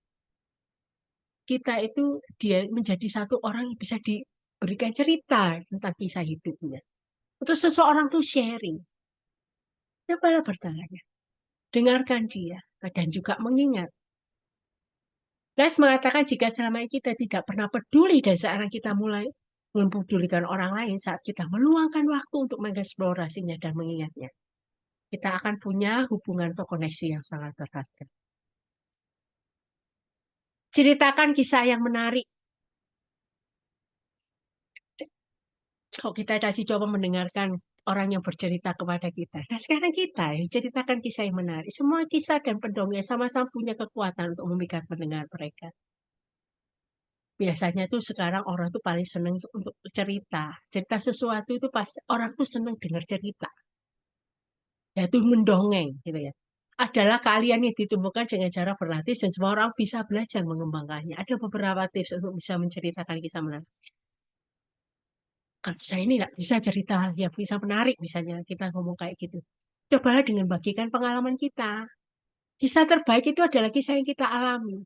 kita itu dia menjadi satu orang yang bisa diberikan cerita tentang kisah hidupnya. Untuk seseorang tuh sharing. Cobalah bertanya. Dengarkan dia. Dan juga mengingat. Les mengatakan jika selama ini kita tidak pernah peduli dan sekarang kita mulai mempedulikan orang lain saat kita meluangkan waktu untuk mengeksplorasinya dan mengingatnya. Kita akan punya hubungan atau koneksi yang sangat berharga. Ceritakan kisah yang menarik. Kalau kita tadi coba mendengarkan orang yang bercerita kepada kita. Nah sekarang kita yang ceritakan kisah yang menarik. Semua kisah dan pendongeng sama-sama punya kekuatan untuk memikat pendengar mereka. Biasanya tuh sekarang orang tuh paling seneng untuk cerita. Cerita sesuatu itu pasti orang tuh seneng dengar cerita. Yaitu mendongeng gitu ya. Adalah keahlian yang ditumbuhkan dengan cara berlatih dan semua orang bisa belajar mengembangkannya. Ada beberapa tips untuk bisa menceritakan kisah menarik. Kalau saya ini nggak bisa cerita yang bisa menarik, misalnya kita ngomong kayak gitu. Cobalah dengan bagikan pengalaman kita. Kisah terbaik itu adalah kisah yang kita alami.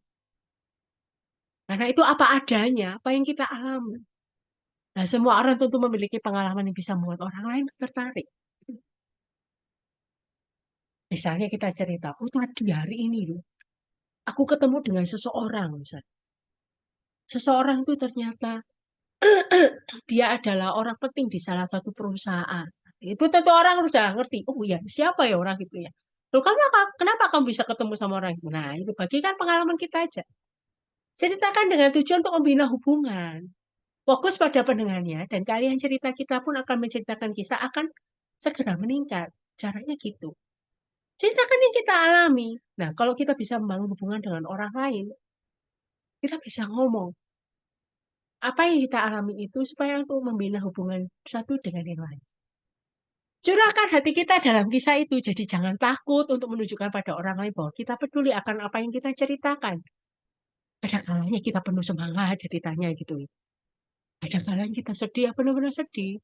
Karena itu apa adanya, apa yang kita alami. Nah, semua orang tentu memiliki pengalaman yang bisa membuat orang lain tertarik. Misalnya kita cerita, oh tadi hari ini loh, aku ketemu dengan seseorang. Misalnya. Seseorang itu ternyata dia adalah orang penting di salah satu perusahaan. Itu tentu orang sudah ngerti. Oh ya, siapa ya orang itu ya? Loh, kenapa kamu bisa ketemu sama orang itu? Nah, itu bagikan pengalaman kita aja. Ceritakan dengan tujuan untuk membina hubungan. Fokus pada pendengarnya, dan kalian cerita kita pun akan menceritakan kisah akan segera meningkat. Caranya gitu. Ceritakan yang kita alami. Nah, kalau kita bisa membangun hubungan dengan orang lain, kita bisa ngomong. Apa yang kita alami itu supaya untuk membina hubungan satu dengan yang lain. Curahkan hati kita dalam kisah itu. Jadi jangan takut untuk menunjukkan pada orang lain bahwa kita peduli akan apa yang kita ceritakan. Ada kalanya kita penuh semangat ceritanya gitu. Ada kalanya kita sedih, benar-benar sedih.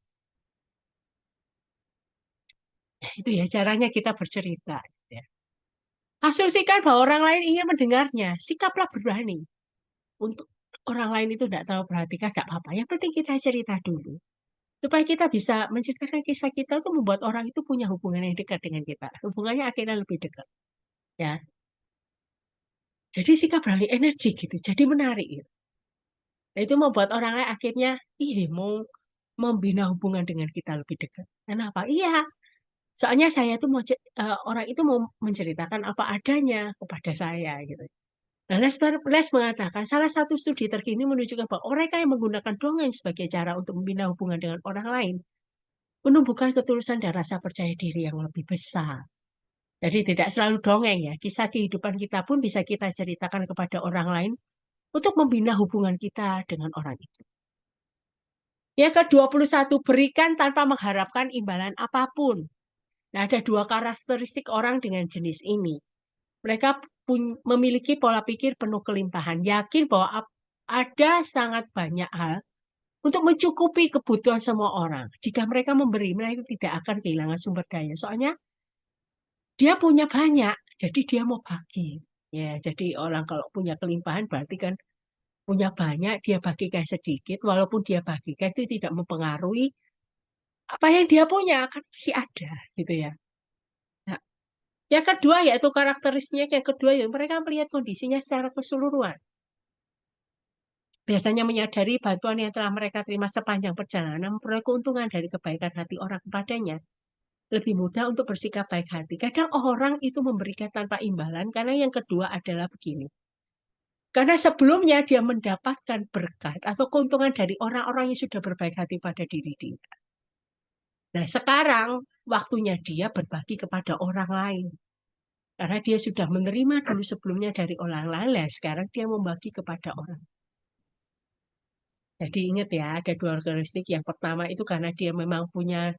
Nah, itu ya caranya kita bercerita. Ya. Asumsikan bahwa orang lain ingin mendengarnya. Sikaplah berani. Untuk orang lain itu tidak terlalu perhatikan, tidak apa-apa. Yang penting kita cerita dulu. Supaya kita bisa menceritakan kisah kita itu membuat orang itu punya hubungan yang dekat dengan kita. Hubungannya akhirnya lebih dekat. Ya. Jadi sikap berani energi gitu. Jadi menarik. Gitu. Nah, itu membuat orang lain akhirnya, mau membina hubungan dengan kita lebih dekat. Kenapa? Iya. Soalnya saya tuh orang itu mau menceritakan apa adanya kepada saya gitu. Nah, Les mengatakan salah satu studi terkini menunjukkan bahwa mereka yang menggunakan dongeng sebagai cara untuk membina hubungan dengan orang lain menumbuhkan ketulusan dan rasa percaya diri yang lebih besar. Jadi tidak selalu dongeng ya, kisah kehidupan kita pun bisa kita ceritakan kepada orang lain untuk membina hubungan kita dengan orang itu. Yang ke-21, berikan tanpa mengharapkan imbalan apapun. Nah, ada dua karakteristik orang dengan jenis ini. Mereka memiliki pola pikir penuh kelimpahan, yakin bahwa ada sangat banyak hal untuk mencukupi kebutuhan semua orang. Jika mereka memberi, mereka tidak akan kehilangan sumber daya. Soalnya dia punya banyak, jadi dia mau bagi. Ya, jadi orang kalau punya kelimpahan berarti kan punya banyak, dia bagikan sedikit, walaupun dia bagikan itu tidak mempengaruhi apa yang dia punya, kan masih ada, gitu ya. Nah, yang kedua yaitu karakteristiknya, yang kedua ya mereka melihat kondisinya secara keseluruhan. Biasanya menyadari bantuan yang telah mereka terima sepanjang perjalanan memperoleh keuntungan dari kebaikan hati orang kepadanya. Lebih mudah untuk bersikap baik hati. Kadang orang itu memberikan tanpa imbalan karena yang kedua adalah begini. Karena sebelumnya dia mendapatkan berkat atau keuntungan dari orang-orang yang sudah berbaik hati pada diri dia. Nah, sekarang waktunya dia berbagi kepada orang lain. Karena dia sudah menerima dulu sebelumnya dari orang lain, sekarang dia membagi kepada orang. Jadi ingat ya, ada dua karakteristik. Yang pertama itu karena dia memang punya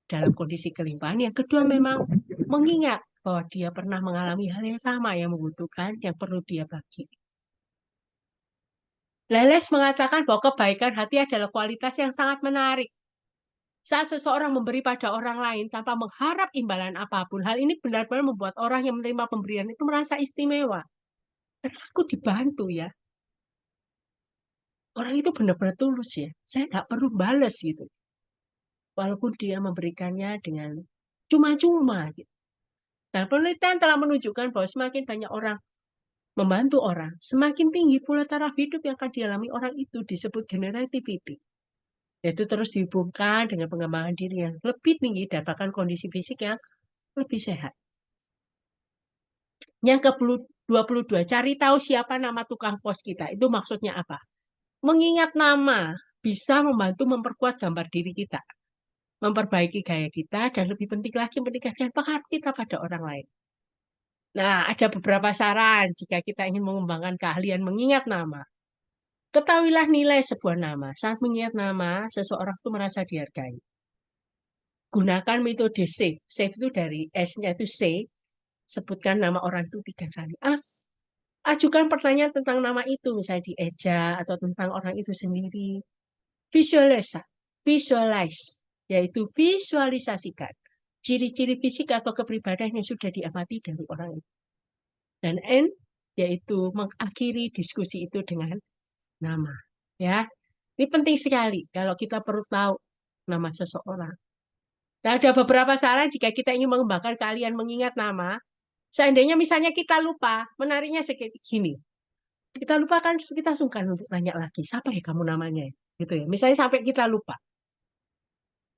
dalam kondisi kelimpahan. Yang kedua memang mengingat bahwa dia pernah mengalami hal yang sama yang membutuhkan, yang perlu dia bagi. Leles mengatakan bahwa kebaikan hati adalah kualitas yang sangat menarik. Saat seseorang memberi pada orang lain tanpa mengharap imbalan apapun, hal ini benar-benar membuat orang yang menerima pemberian itu merasa istimewa. Karena aku dibantu ya. Orang itu benar-benar tulus ya. Saya nggak perlu balas gitu. Walaupun dia memberikannya dengan cuma-cuma gitu. Dan penelitian telah menunjukkan bahwa semakin banyak orang membantu orang, semakin tinggi pula taraf hidup yang akan dialami orang itu, disebut generativity. Yaitu terus dihubungkan dengan pengembangan diri yang lebih tinggi dan bahkan kondisi fisik yang lebih sehat. Yang ke-22, cari tahu siapa nama tukang pos kita. Itu maksudnya apa? Mengingat nama bisa membantu memperkuat gambar diri kita, memperbaiki gaya kita, dan lebih penting lagi meningkatkan pengaruh kita pada orang lain. Nah, ada beberapa saran jika kita ingin mengembangkan keahlian mengingat nama. Ketahuilah nilai sebuah nama. Saat mengingat nama, seseorang itu merasa dihargai. Gunakan metode save. Save itu dari S-nya itu C. Sebutkan nama orang itu 3 kali. Ajukan pertanyaan tentang nama itu, misalnya di eja atau tentang orang itu sendiri. Visualize, yaitu visualisasikan ciri-ciri fisik atau kepribadian yang sudah diamati dari orang itu. Dan N, yaitu mengakhiri diskusi itu dengan nama. Ya, ini penting sekali kalau kita perlu tahu nama seseorang. Nah, ada beberapa saran jika kita ingin mengembangkan keahlian mengingat nama. Seandainya misalnya kita lupa, menariknya segini. Kita lupa kan kita sungkan untuk tanya lagi, siapa ya kamu namanya? Gitu ya. Misalnya sampai kita lupa.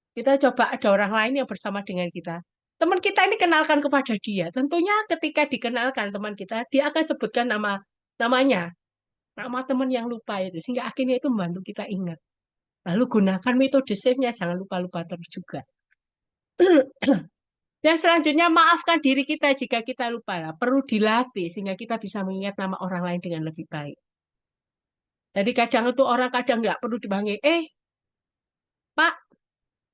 Kita coba ada orang lain yang bersama dengan kita. Teman kita ini kenalkan kepada dia. Tentunya ketika dikenalkan teman kita, dia akan sebutkan namanya, nama teman yang lupa itu. Sehingga akhirnya itu membantu kita ingat. Lalu gunakan metode save-nya, jangan lupa-lupa terus juga. Dan selanjutnya maafkan diri kita jika kita lupa. Perlu dilatih sehingga kita bisa mengingat nama orang lain dengan lebih baik. Jadi kadang itu orang kadang nggak perlu dipanggil, Pak,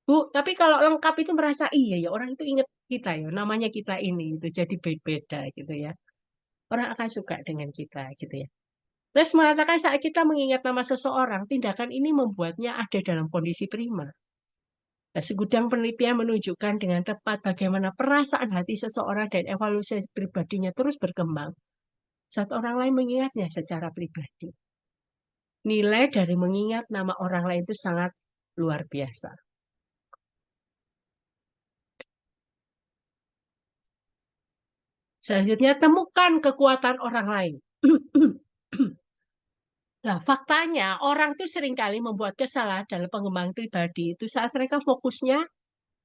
Bu, tapi kalau lengkap itu merasa iya ya orang itu ingat kita ya, namanya kita ini itu jadi beda gitu ya. Orang akan suka dengan kita gitu ya. Les mengatakan saat kita mengingat nama seseorang, tindakan ini membuatnya ada dalam kondisi prima. Nah, segudang penelitian menunjukkan dengan tepat bagaimana perasaan hati seseorang dan evaluasi pribadinya terus berkembang saat orang lain mengingatnya secara pribadi. Nilai dari mengingat nama orang lain itu sangat luar biasa. Selanjutnya, temukan kekuatan orang lain. Nah, faktanya orang tuh seringkali membuat kesalahan dalam pengembangan pribadi itu saat mereka fokusnya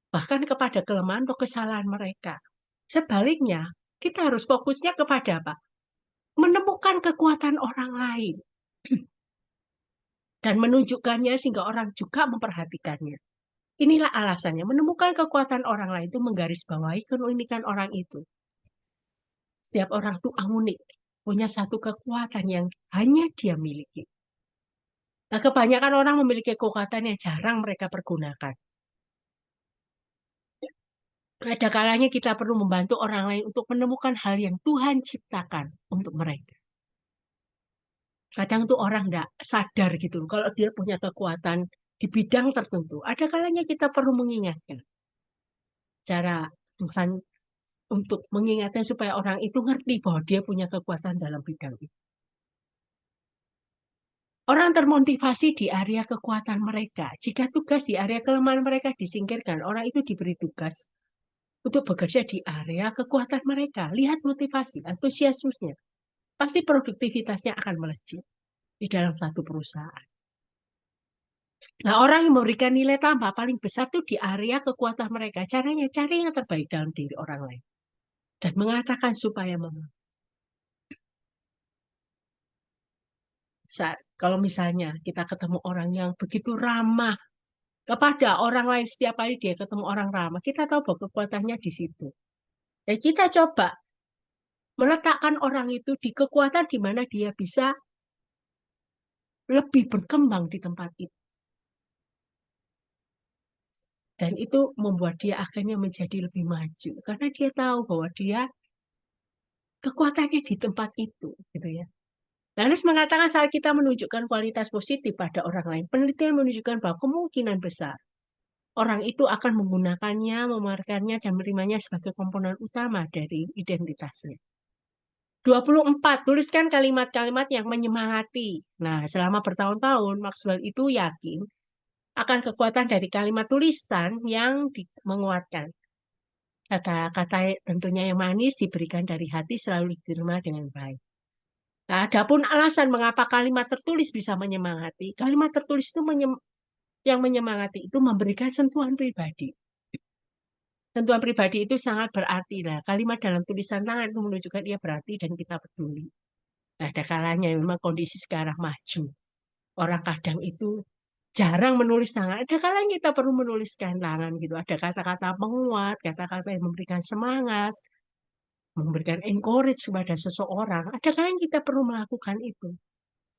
bahkan kepada kelemahan atau kesalahan mereka. Sebaliknya, kita harus fokusnya kepada apa? Menemukan kekuatan orang lain dan menunjukkannya sehingga orang juga memperhatikannya. Inilah alasannya. Menemukan kekuatan orang lain itu menggarisbawahi keunikan orang itu. Setiap orang itu unik, punya satu kekuatan yang hanya dia miliki. Nah, kebanyakan orang memiliki kekuatan yang jarang mereka pergunakan. Ada kalanya kita perlu membantu orang lain untuk menemukan hal yang Tuhan ciptakan untuk mereka. Kadang tuh orang nggak sadar gitu, kalau dia punya kekuatan di bidang tertentu. Ada kalanya kita perlu mengingatkan cara Tuhan untuk mengingatkan supaya orang itu ngerti bahwa dia punya kekuatan dalam bidang itu. Orang termotivasi di area kekuatan mereka. Jika tugas di area kelemahan mereka disingkirkan, orang itu diberi tugas untuk bekerja di area kekuatan mereka. Lihat motivasi, antusiasmenya. Pasti produktivitasnya akan melejit di dalam satu perusahaan. Nah, orang yang memberikan nilai tambah paling besar itu di area kekuatan mereka. Caranya cari yang terbaik dalam diri orang lain. Dan mengatakan supaya kalau misalnya kita ketemu orang yang begitu ramah kepada orang lain, setiap kali dia ketemu orang ramah, kita tahu bahwa kekuatannya di situ. Dan kita coba meletakkan orang itu di kekuatan di mana dia bisa lebih berkembang di tempat itu. Dan itu membuat dia akhirnya menjadi lebih maju. Karena dia tahu bahwa dia kekuatannya di tempat itu. Gitu ya. Lalu mengatakan saat kita menunjukkan kualitas positif pada orang lain, penelitian menunjukkan bahwa kemungkinan besar orang itu akan menggunakannya, memarkannya, dan menerimanya sebagai komponen utama dari identitasnya. 24. Tuliskan kalimat-kalimat yang menyemangati. Nah, selama bertahun-tahun, Maxwell itu yakin akan kekuatan dari kalimat tulisan yang menguatkan. Kata-kata tentunya yang manis diberikan dari hati selalu diterima dengan baik. Nah, adapun alasan mengapa kalimat tertulis bisa menyemangati. Kalimat tertulis itu yang menyemangati itu memberikan sentuhan pribadi. Sentuhan pribadi itu sangat berarti. Nah, kalimat dalam tulisan tangan itu menunjukkan ia berarti dan kita peduli. Nah, ada kalanya memang kondisi sekarang maju. Orang kadang itu jarang menulis tangan. Ada kalanya kita perlu menuliskan tangan gitu. Ada kata-kata penguat, kata-kata yang memberikan semangat, memberikan encourage kepada seseorang. Ada kalanya kita perlu melakukan itu.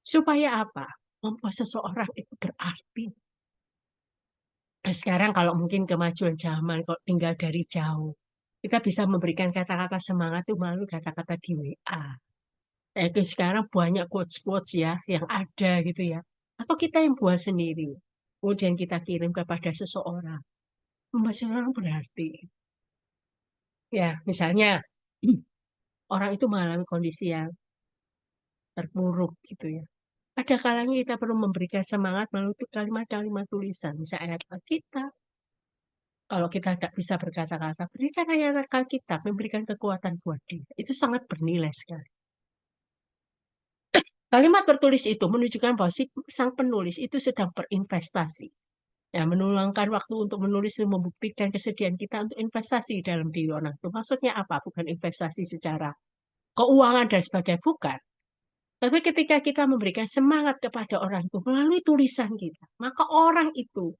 Supaya apa? Membuat seseorang itu berarti. Nah, sekarang kalau mungkin kemajuan zaman, kalau tinggal dari jauh, kita bisa memberikan kata-kata semangat itu melalui kata-kata di WA. Itu sekarang banyak quotes-quotes ya yang ada gitu ya. Atau kita yang buat sendiri. Kemudian kita kirim kepada seseorang. Membuat seseorang berarti. Ya, misalnya orang itu mengalami kondisi yang terpuruk gitu ya. Ada kalanya kita perlu memberikan semangat melalui kalimat-kalimat tulisan. Misalnya ayat kita. Kalau kita tidak bisa berkata-kata, berikan ayat kita memberikan kekuatan buat dia. Itu sangat bernilai sekali. Kalimat tertulis itu menunjukkan bahwa sang penulis itu sedang berinvestasi. Ya, meluangkan waktu untuk menulis dan membuktikan kesediaan kita untuk investasi dalam diri orang itu. Maksudnya apa? Bukan investasi secara keuangan dan sebagainya, bukan. Tapi ketika kita memberikan semangat kepada orang itu melalui tulisan kita, maka orang itu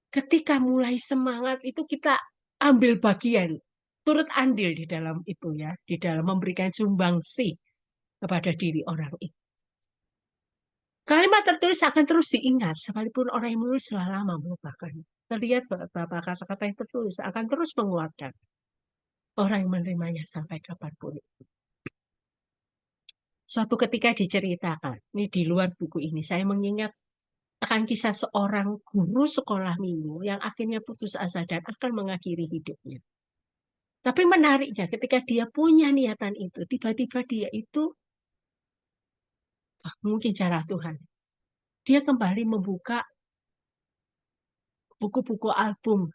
ketika mulai semangat itu kita ambil bagian, turut andil di dalam itu ya, di dalam memberikan sumbangsi kepada diri orang itu. Kalimat tertulis akan terus diingat, sekalipun orang yang menulis telah lama melupakan. Terlihat beberapa kata-kata yang tertulis akan terus menguatkan orang yang menerimanya sampai kapanpun. Suatu ketika diceritakan, ini di luar buku ini, saya mengingat akan kisah seorang guru sekolah minggu yang akhirnya putus asa dan akan mengakhiri hidupnya. Tapi menariknya ketika dia punya niatan itu, tiba-tiba dia itu, mungkin cara Tuhan, dia kembali membuka buku-buku album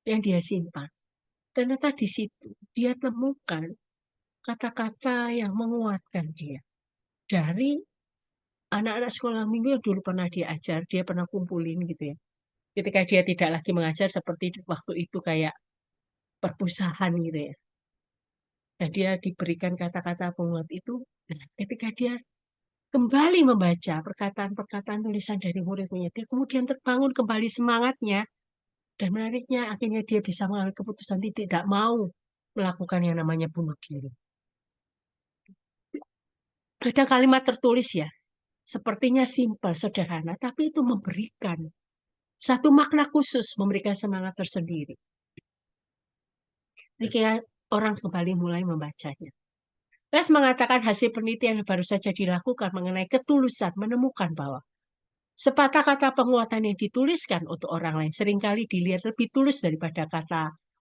yang dia simpan. Ternyata di situ dia temukan kata-kata yang menguatkan dia. Dari anak-anak sekolah minggu yang dulu pernah dia ajar, dia pernah kumpulin gitu ya. Ketika dia tidak lagi mengajar seperti waktu itu kayak perpustakaan gitu ya. Dan dia diberikan kata-kata penguat itu. Nah, ketika dia kembali membaca perkataan-perkataan tulisan dari murid-muridnya, dia kemudian terbangun kembali semangatnya. Dan menariknya, akhirnya dia bisa mengambil keputusan tidak mau melakukan yang namanya bunuh diri. Ada kalimat tertulis ya, sepertinya simpel, sederhana, tapi itu memberikan satu makna khusus, memberikan semangat tersendiri. Jika orang kembali mulai membacanya. Les mengatakan hasil penelitian yang baru saja dilakukan mengenai ketulusan menemukan bahwa sepatah kata penguatan yang dituliskan untuk orang lain seringkali dilihat lebih tulus daripada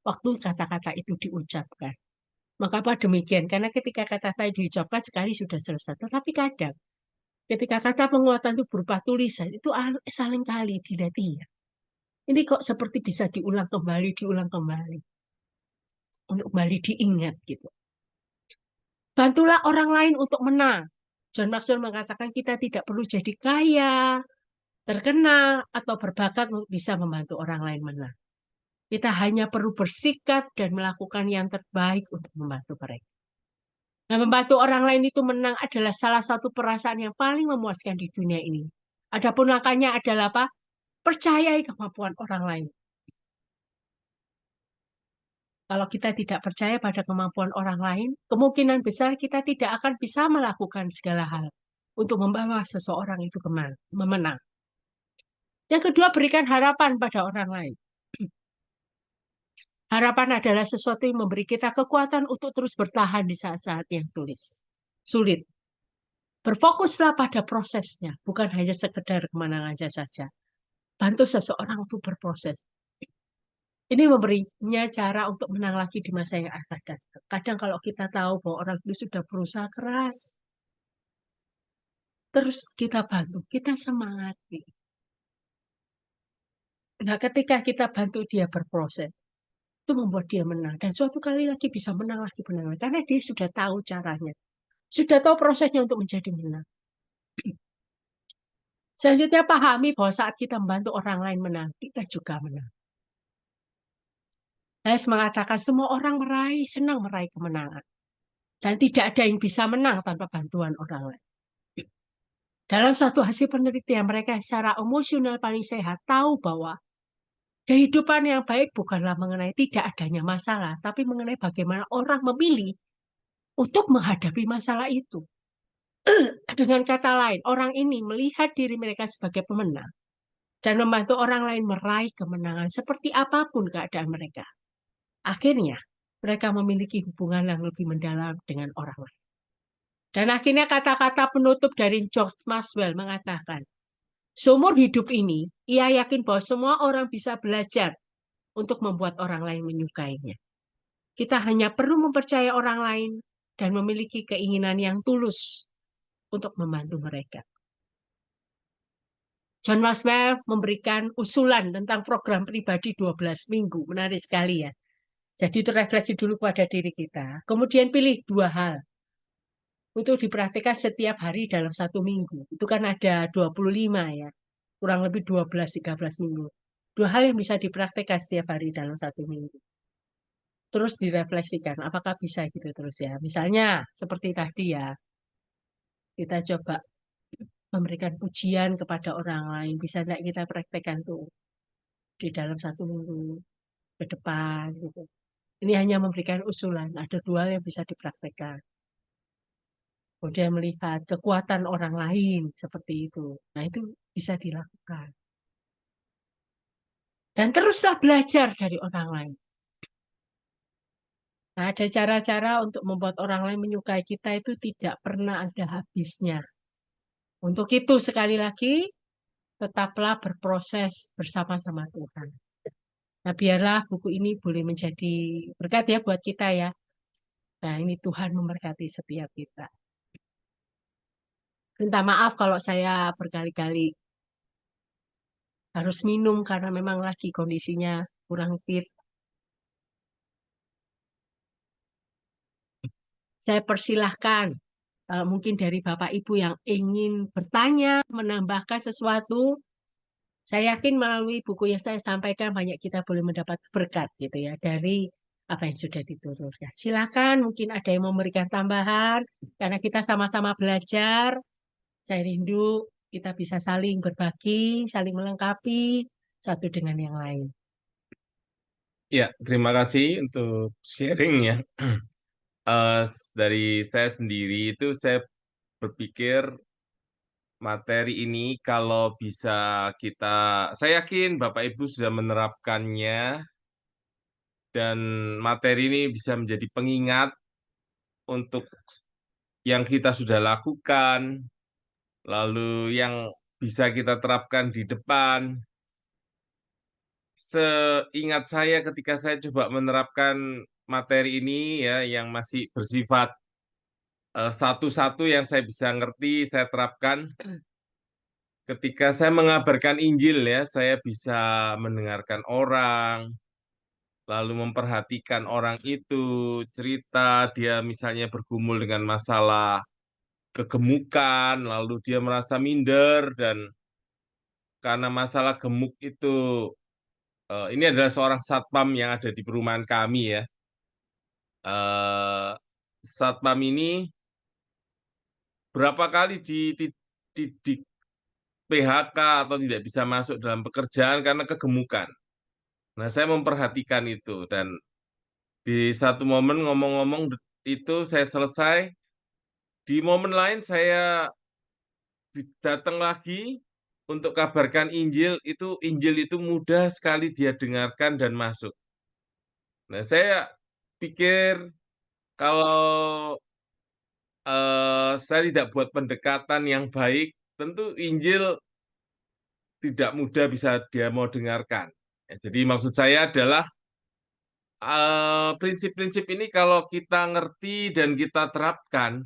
waktu kata-kata itu diucapkan. Mengapa demikian? Karena ketika kata-kata diucapkan sekali sudah selesai. Tetapi kadang ketika kata penguatan itu berupa tulisan, itu saling kali dilihat. Ini kok seperti bisa diulang kembali, untuk kembali diingat gitu. Bantulah orang lain untuk menang. John Maxwell mengatakan kita tidak perlu jadi kaya, terkenal, atau berbakat untuk bisa membantu orang lain menang. Kita hanya perlu bersikap dan melakukan yang terbaik untuk membantu mereka. Nah, membantu orang lain itu menang adalah salah satu perasaan yang paling memuaskan di dunia ini. Adapun langkahnya adalah apa? Percayai kemampuan orang lain. Kalau kita tidak percaya pada kemampuan orang lain, kemungkinan besar kita tidak akan bisa melakukan segala hal untuk membawa seseorang itu memenang. Yang kedua, berikan harapan pada orang lain. Harapan adalah sesuatu yang memberi kita kekuatan untuk terus bertahan di saat-saat yang sulit. Berfokuslah pada prosesnya, bukan hanya sekedar kemenangan saja. Bantu seseorang untuk berproses. Ini memberinya cara untuk menang lagi di masa yang akan datang. Kadang kalau kita tahu bahwa orang itu sudah berusaha keras, terus kita bantu, kita semangati. Nah, ketika kita bantu dia berproses, itu membuat dia menang. Dan suatu kali lagi bisa menang lagi. Karena dia sudah tahu caranya. Sudah tahu prosesnya untuk menjadi menang. Selanjutnya pahami bahwa saat kita membantu orang lain menang, kita juga menang. Saya mengatakan semua orang senang meraih kemenangan. Dan tidak ada yang bisa menang tanpa bantuan orang lain. Dalam satu hasil penelitian, mereka secara emosional paling sehat tahu bahwa kehidupan yang baik bukanlah mengenai tidak adanya masalah, tapi mengenai bagaimana orang memilih untuk menghadapi masalah itu. Dengan kata lain, orang ini melihat diri mereka sebagai pemenang dan membantu orang lain meraih kemenangan seperti apapun keadaan mereka. Akhirnya, mereka memiliki hubungan yang lebih mendalam dengan orang lain. Dan akhirnya kata-kata penutup dari George Maxwell mengatakan, seumur hidup ini, ia yakin bahwa semua orang bisa belajar untuk membuat orang lain menyukainya. Kita hanya perlu mempercayai orang lain dan memiliki keinginan yang tulus untuk membantu mereka. John Maxwell memberikan usulan tentang program pribadi 12 minggu. Menarik sekali ya. Jadi itu refleksi dulu pada diri kita. Kemudian pilih 2 hal untuk dipraktikkan setiap hari dalam 1 minggu. Itu kan ada 25 ya. Kurang lebih 12-13 minggu. 2 hal yang bisa dipraktikkan setiap hari dalam 1 minggu. Terus direfleksikan, apakah bisa gitu terus ya. Misalnya seperti tadi ya, kita coba memberikan pujian kepada orang lain. Bisa tidak kita praktekkan tuh di dalam 1 minggu ke depan gitu. Ini hanya memberikan usulan, ada 2 yang bisa dipraktekkan. Kemudian melihat kekuatan orang lain seperti itu. Nah, itu bisa dilakukan. Dan teruslah belajar dari orang lain. Nah, ada cara-cara untuk membuat orang lain menyukai kita itu tidak pernah ada habisnya. Untuk itu, sekali lagi, tetaplah berproses bersama-sama Tuhan. Nah, biarlah buku ini boleh menjadi berkat ya buat kita ya. Nah, ini Tuhan memberkati setiap kita. Minta maaf kalau saya berkali-kali harus minum karena memang lagi kondisinya kurang fit. Saya persilahkan kalau mungkin dari Bapak Ibu yang ingin bertanya, menambahkan sesuatu, saya yakin melalui buku yang saya sampaikan banyak kita boleh mendapat berkat gitu ya dari apa yang sudah diturunkan. Silakan, mungkin ada yang memberikan tambahan karena kita sama-sama belajar. Saya rindu kita bisa saling berbagi, saling melengkapi satu dengan yang lain. Ya, terima kasih untuk sharingnya. Dari saya sendiri itu saya berpikir materi ini kalau bisa kita, saya yakin Bapak Ibu sudah menerapkannya dan materi ini bisa menjadi pengingat untuk yang kita sudah lakukan, lalu yang bisa kita terapkan di depan. Seingat saya ketika saya coba menerapkan materi ini ya yang masih bersifat satu-satu yang saya bisa ngerti, saya terapkan. Ketika saya mengabarkan Injil ya, saya bisa mendengarkan orang, lalu memperhatikan orang itu, cerita dia misalnya bergumul dengan masalah kegemukan, lalu dia merasa minder dan karena masalah gemuk itu, ini adalah seorang satpam yang ada di perumahan kami ya. Eh, Satpam ini berapa kali di PHK atau tidak bisa masuk dalam pekerjaan karena kegemukan. Nah, saya memperhatikan itu dan di satu momen ngomong-ngomong itu saya selesai, di momen lain saya datang lagi untuk kabarkan Injil itu mudah sekali dia dengarkan dan masuk. Nah, saya pikir kalau saya tidak buat pendekatan yang baik, tentu Injil tidak mudah bisa dia mau dengarkan. Ya, jadi maksud saya adalah prinsip-prinsip ini kalau kita ngerti dan kita terapkan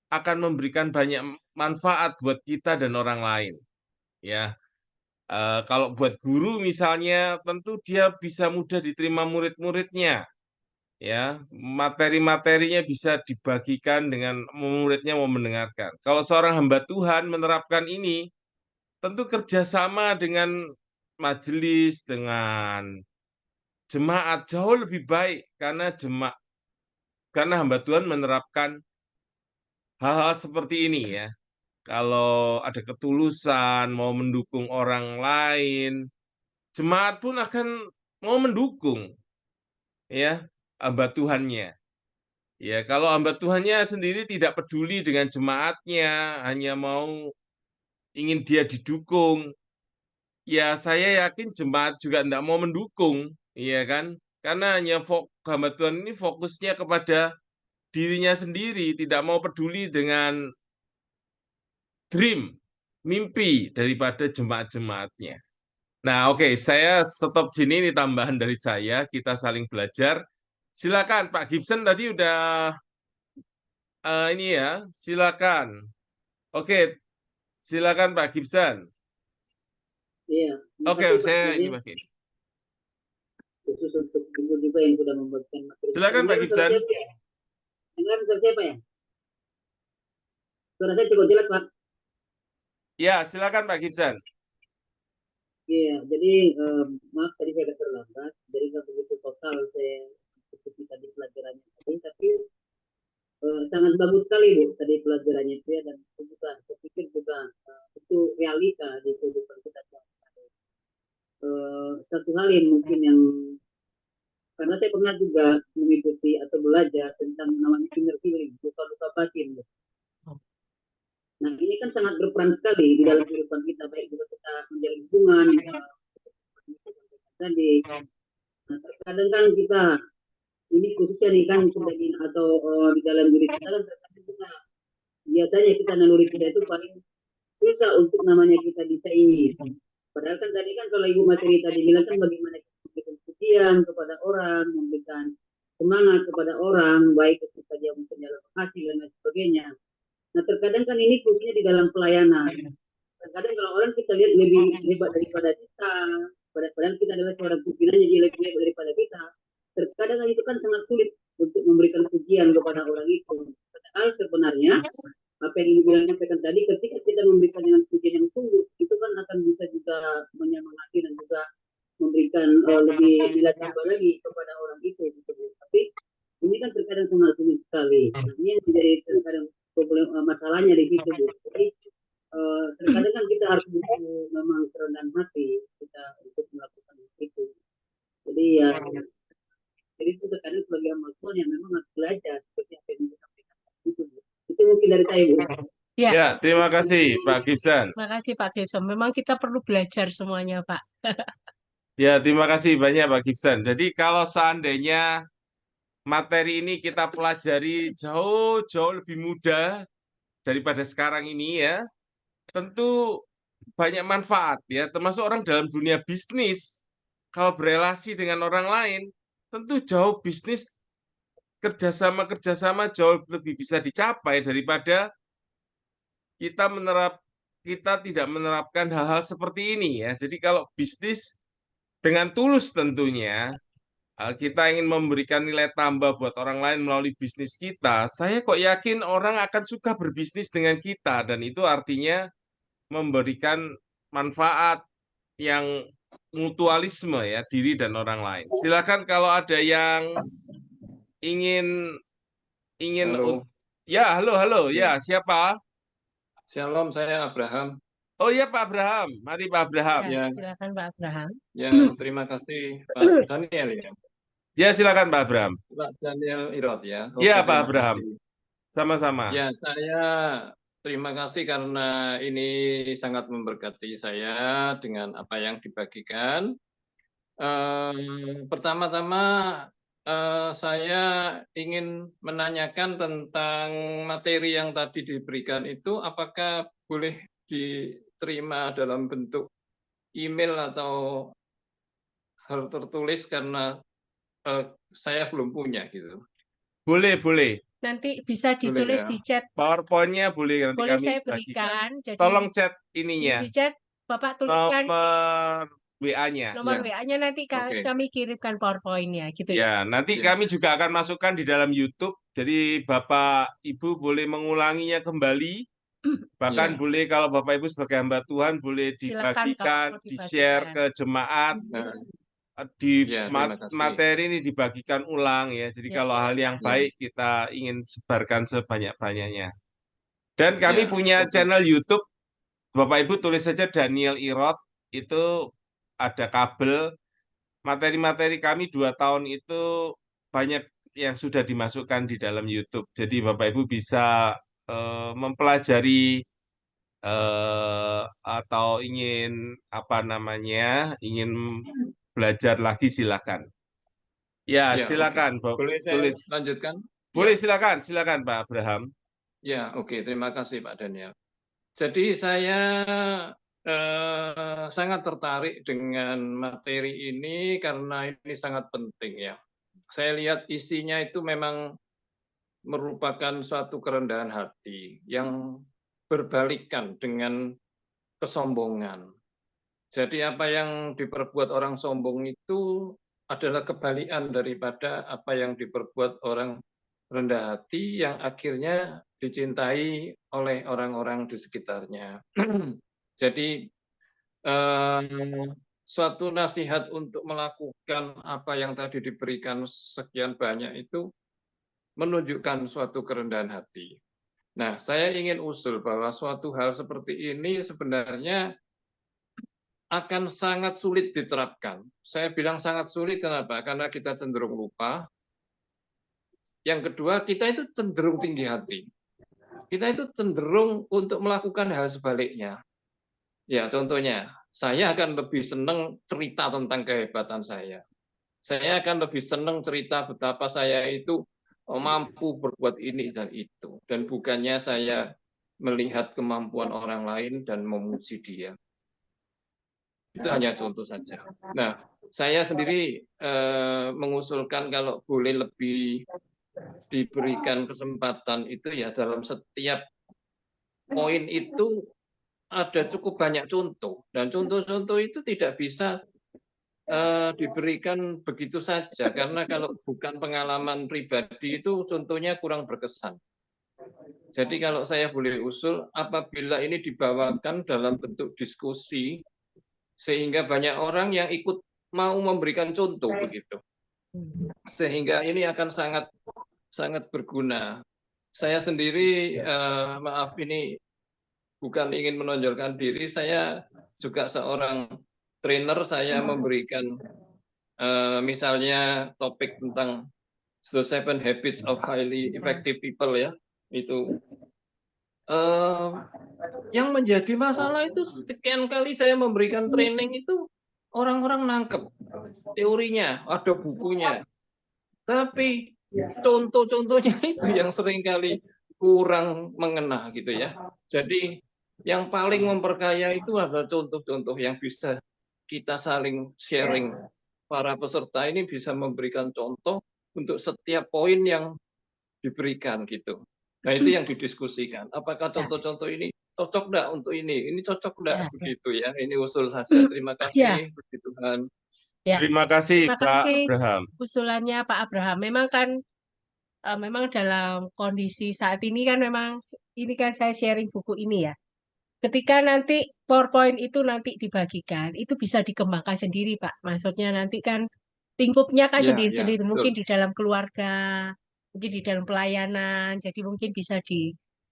akan memberikan banyak manfaat buat kita dan orang lain. Ya, kalau buat guru misalnya, tentu dia bisa mudah diterima murid-muridnya. Ya, materi-materinya bisa dibagikan dengan muridnya mau mendengarkan. Kalau seorang hamba Tuhan menerapkan ini, tentu kerjasama dengan majelis, dengan jemaat jauh lebih baik karena hamba Tuhan menerapkan hal-hal seperti ini ya. Kalau ada ketulusan, mau mendukung orang lain, jemaat pun akan mau mendukung ya hamba Tuhannya. Ya, kalau hamba Tuhannya sendiri tidak peduli dengan jemaatnya, hanya mau ingin dia didukung, ya saya yakin jemaat juga tidak mau mendukung, iya kan? Karena hamba Tuhan ini fokusnya kepada dirinya sendiri, tidak mau peduli dengan dream, mimpi daripada jemaat-jemaatnya. Nah, oke, saya stop sini, ini tambahan dari saya, kita saling belajar. Silakan, Pak Gibson tadi udah ini ya, silakan. Oke, silakan Pak Gibson. Iya, terima Oke, kasih Pak saya ini Nadim, pakai. khusus untuk Ibu juga yang sudah membuatkan materi. Silakan Pak Dengar suara Gibson. siapa ya? Dengar suara siapa ya? Suara saya cukup jelas Pak. Ya, silakan Pak Gibson. Iya, jadi maaf tadi saya agak terlambat, jadi nggak begitu total saya ikuti tadi pelajarannya tadi, tapi sangat bagus sekali Bu tadi pelajarannya itu ya, dan itu juga saya pikir juga itu realita di kehidupan kita. Satu hal yang mungkin yang karena saya pernah juga mengikuti atau belajar tentang namanya inner healing, luka-luka batin. Nah, ini kan sangat berperan sekali di dalam kehidupan kita, baik juga kita menjalin hubungan, tadi. Nah, terkadang kan kita, ini khususnya nih kan sebagai atau di dalam diri kita kan terkadang kita, biasanya kita naluri kita itu paling susah untuk namanya kita bisa ini. Padahal kan tadi kan kalau Ibu materi tadi bilang kan bagaimana kita memberikan pujian kepada orang, memberikan semangat kepada orang, baik ketika dia mungkin dalam hasil dan lain sebagainya. Nah, terkadang kan ini khususnya di dalam pelayanan. Terkadang kalau orang kita lihat lebih hebat daripada kita, padahal kita adalah seorang pimpinan jadi lebih hebat daripada kita. Terkadang itu kan sangat sulit untuk memberikan pujian kepada orang itu. Padahal sebenarnya apa yang Ibu bilang sampaikan tadi, ketika kita memberikan dengan pujian yang sungguh, itu kan akan bisa juga menyemangati dan juga memberikan lebih nilai tambah lagi kepada orang itu. Gitu. Tapi ini kan terkadang sangat sulit sekali. Nah, ini yang menjadi terkadang problem masalahnya di situ. Jadi terkadang kan kita harus butuh memang kerendahan hati kita untuk melakukan itu. Jadi ya Jadi itu terkadang sebagai hamba Tuhan yang memang harus belajar seperti apa yang disampaikan itu mungkin dari saya, Bu. Ya, Ya, terima kasih Pak Gibson. makasih Pak Gibson. Memang kita perlu belajar semuanya, Pak. Ya, terima kasih banyak Pak Gibson. Jadi kalau seandainya materi ini kita pelajari jauh-jauh lebih mudah daripada sekarang ini ya, tentu banyak manfaat ya, termasuk orang dalam dunia bisnis. Kalau berelasi dengan orang lain, tentu jauh bisnis kerjasama jauh lebih bisa dicapai daripada kita tidak menerapkan hal-hal seperti ini ya. Jadi kalau bisnis dengan tulus tentunya kita ingin memberikan nilai tambah buat orang lain melalui bisnis kita, saya kok yakin orang akan suka berbisnis dengan kita dan itu artinya memberikan manfaat yang mutualisme ya diri dan orang lain. Silakan kalau ada yang ingin ingin Halo, ya halo ya siapa? Shalom, saya Abraham. Oh iya Pak Abraham, mari Pak Abraham. Ya, Ya. silakan Pak Abraham. Ya, terima kasih Pak Daniel ya. Ya silakan Pak Abraham. Pak Daniel Irot ya. Ya Pak terima Abraham, kasih. sama-sama. Ya, saya terima kasih karena ini sangat memberkati saya dengan apa yang dibagikan. Pertama-tama saya ingin menanyakan tentang materi yang tadi diberikan itu, apakah boleh diterima dalam bentuk email atau tertulis karena saya belum punya gitu. Boleh. Nanti bisa ditulis ya. di chat. PowerPoint-nya boleh nanti Boleh kami saya bagikan. berikan. Jadi Tolong chat ininya, di chat Bapak tuliskan nomor WA-nya. nomor Ya. WA-nya, nanti Oke. kami kirimkan PowerPoint-nya gitu ya. Ya, nanti Ya. kami juga akan masukkan di dalam YouTube. Jadi Bapak Ibu boleh mengulanginya kembali. Bahkan Ya. boleh kalau Bapak Ibu sebagai hamba Tuhan boleh Silakan dibagikan, kalau mau di-share dibagikan. ke jemaat. Nah, Di ya, terima kasih. materi ini dibagikan ulang ya. Jadi Ya, kalau hal yang Ya. baik kita ingin sebarkan sebanyak-banyaknya. Dan kami Ya, punya betul. channel YouTube. Bapak Ibu tulis saja Daniel Irot, itu ada kabel. Materi-materi kami 2 tahun itu banyak yang sudah dimasukkan di dalam YouTube. Jadi Bapak Ibu bisa mempelajari atau ingin ingin belajar lagi silakan. Ya, Ya, silakan boleh saya tulis. lanjutkan? Boleh Ya. silakan Pak Abraham. Ya, oke. Terima kasih Pak Daniel. Jadi saya sangat tertarik dengan materi ini karena ini sangat penting ya. Saya lihat isinya itu memang merupakan suatu kerendahan hati yang berbalikan dengan kesombongan. Jadi apa yang diperbuat orang sombong itu adalah kebalikan daripada apa yang diperbuat orang rendah hati yang akhirnya dicintai oleh orang-orang di sekitarnya. Jadi suatu nasihat untuk melakukan apa yang tadi diberikan sekian banyak itu menunjukkan suatu kerendahan hati. Nah, saya ingin usul bahwa suatu hal seperti ini sebenarnya akan sangat sulit diterapkan. Saya bilang sangat sulit, kenapa? Karena kita cenderung lupa. Yang kedua, kita itu cenderung tinggi hati. Kita itu cenderung untuk melakukan hal sebaliknya. Ya, contohnya, saya akan lebih senang cerita tentang kehebatan saya. Saya akan lebih senang cerita betapa saya itu mampu berbuat ini dan itu. Dan bukannya saya melihat kemampuan orang lain dan memuji dia. Itu hanya contoh saja. Nah, saya sendiri mengusulkan kalau boleh lebih diberikan kesempatan itu ya dalam setiap poin itu ada cukup banyak contoh. Dan contoh-contoh itu tidak bisa diberikan begitu saja. Karena kalau bukan pengalaman pribadi itu contohnya kurang berkesan. Jadi kalau saya boleh usul, apabila ini dibawakan dalam bentuk diskusi, sehingga banyak orang yang ikut mau memberikan contoh begitu, sehingga ini akan sangat berguna. Saya sendiri maaf ini bukan ingin menonjolkan diri, saya juga seorang trainer, saya memberikan misalnya topik tentang The 7 Habits of Highly Effective People ya, itu eh, yang menjadi masalah itu sekian kali saya memberikan training itu orang-orang nangkep teorinya, ada bukunya, tapi contoh-contohnya itu yang seringkali kurang mengena gitu ya. Jadi yang paling memperkaya itu adalah contoh-contoh yang bisa kita saling sharing. Para peserta ini bisa memberikan contoh untuk setiap poin yang diberikan gitu. Nah itu yang didiskusikan. Apakah Ya, contoh-contoh ini cocok enggak untuk ini cocok enggak ya, ya. begitu ya. Ini usul saja. Terima Ya, kasih, puji Tuhan. ya. Terima kasih Terima Pak kasih Abraham. usulannya Pak Abraham. Memang kan memang dalam kondisi saat ini kan memang ini kan saya sharing buku ini ya. Ketika nanti PowerPoint itu nanti dibagikan, itu bisa dikembangkan sendiri, Pak. Maksudnya nanti kan lingkupnya kan Ya, ya, sendiri-sendiri, betul. mungkin di dalam keluarga, mungkin di dalam pelayanan. Jadi mungkin bisa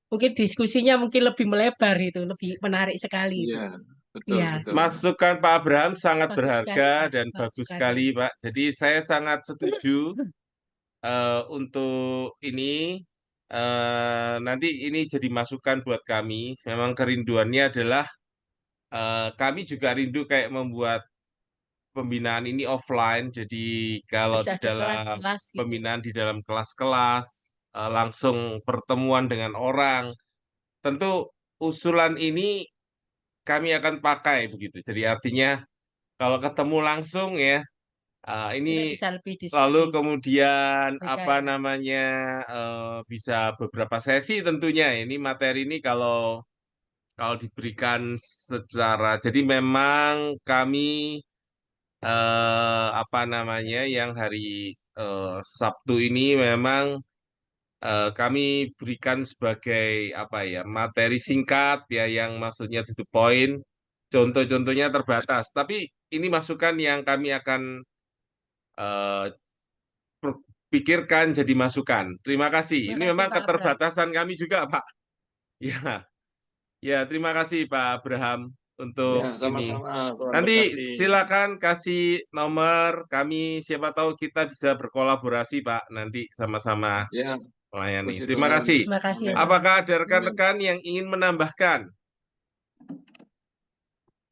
mungkin diskusinya mungkin lebih melebar itu, lebih menarik sekali itu. Iya, betul, Iya, betul. Masukan Pak Abraham sangat bagus sekali, berharga Pak. dan Bagus bagus sekali. sekali, Pak. Jadi saya sangat setuju untuk ini. Nanti ini jadi masukan buat kami. Memang kerinduannya adalah kami juga rindu kayak membuat pembinaan ini offline. Jadi kalau Bisa di ada dalam kelas-kelas gitu. pembinaan di dalam kelas-kelas, langsung pertemuan dengan orang, tentu usulan ini kami akan pakai begitu. Jadi artinya kalau ketemu langsung ya, ini Kita bisa lebih lalu diskusi kemudian mereka apa ya. namanya bisa beberapa sesi tentunya. Ini materi ini kalau diberikan secara, jadi memang kami apa namanya yang hari Sabtu ini memang kami berikan sebagai apa ya materi singkat ya yang maksudnya to the point, contoh-contohnya terbatas. Tapi ini masukan yang kami akan eh, pikirkan jadi masukan. Terima kasih. Terima Ini kasih memang Pak Abraham. keterbatasan kami juga, Pak. Ya, ya terima kasih Pak Abraham Ya, untuk ini. sama-sama. Tuhan Nanti berkati. silakan kasih nomor kami, siapa tahu kita bisa berkolaborasi, Pak, nanti sama-sama Ya, melayani. puji Terima Tuhan. kasih. Terima kasih Amin. Pak. Apakah ada Amin. rekan-rekan yang ingin menambahkan?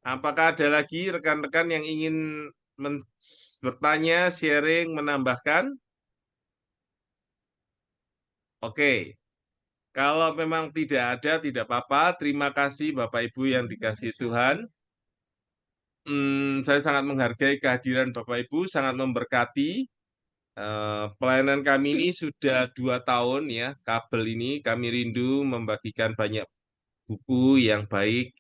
Apakah ada lagi rekan-rekan yang ingin bertanya, sharing, menambahkan? Oke. Kalau memang tidak ada, tidak apa-apa. Terima kasih Bapak Ibu yang dikasihi Tuhan. Saya sangat menghargai kehadiran Bapak Ibu, sangat memberkati. Pelayanan kami ini sudah 2 tahun ya, kabel ini kami rindu membagikan banyak buku yang baik.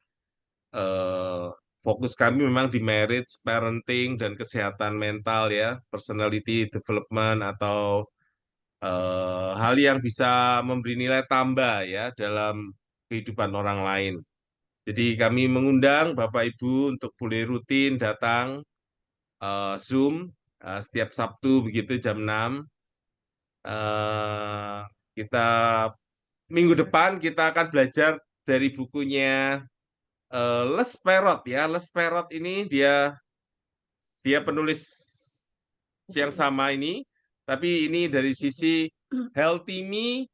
Fokus kami memang di marriage, parenting, dan kesehatan mental ya, personality development atau hal yang bisa memberi nilai tambah ya dalam kehidupan orang lain. Jadi kami mengundang Bapak Ibu untuk boleh rutin datang Zoom setiap Sabtu begitu jam 6. Eh, kita minggu depan kita akan belajar dari bukunya Les Perot ya. Les Perot ini dia penulis yang sama ini, tapi ini dari sisi healthy me,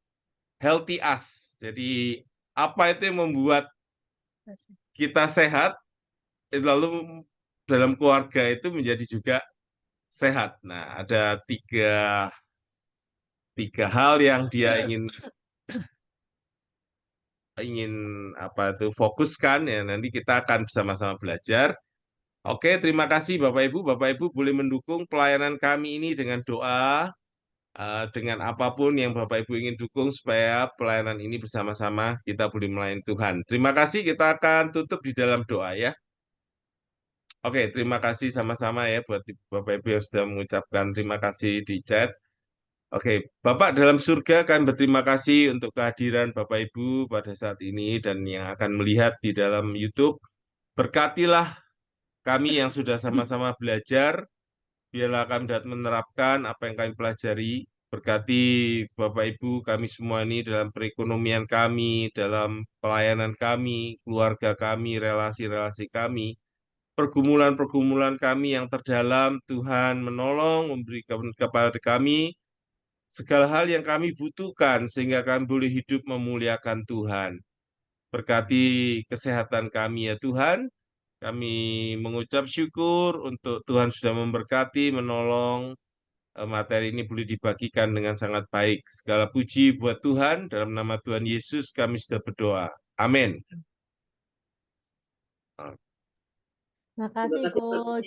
healthy us. Jadi apa itu yang membuat kita sehat, lalu dalam keluarga itu menjadi juga sehat. Nah, ada tiga hal yang dia ingin apa itu fokuskan ya. Nanti kita akan bersama-sama belajar. Oke, terima kasih Bapak Ibu. Bapak Ibu boleh mendukung pelayanan kami ini dengan doa, dengan apapun yang Bapak Ibu ingin dukung supaya pelayanan ini bersama-sama kita boleh melayani Tuhan. Terima kasih, kita akan tutup di dalam doa ya. Oke, terima kasih sama-sama ya buat Bapak Ibu yang sudah mengucapkan terima kasih di chat. Oke, Bapak dalam surga akan berterima kasih untuk kehadiran Bapak Ibu pada saat ini dan yang akan melihat di dalam YouTube. Berkatilah kami yang sudah sama-sama belajar, biarlah kami dapat menerapkan apa yang kami pelajari. Berkati Bapak Ibu kami semua ini dalam perekonomian kami, dalam pelayanan kami, keluarga kami, relasi-relasi kami. pergumulan-pergumulan kami yang terdalam, Tuhan menolong, memberikan kepada kami segala hal yang kami butuhkan, sehingga kami boleh hidup memuliakan Tuhan. Berkati kesehatan kami ya Tuhan, kami mengucap syukur untuk Tuhan sudah memberkati, menolong, materi ini boleh dibagikan dengan sangat baik. Segala puji buat Tuhan, dalam nama Tuhan Yesus kami sudah berdoa. Amin. Terima kasih, Coach.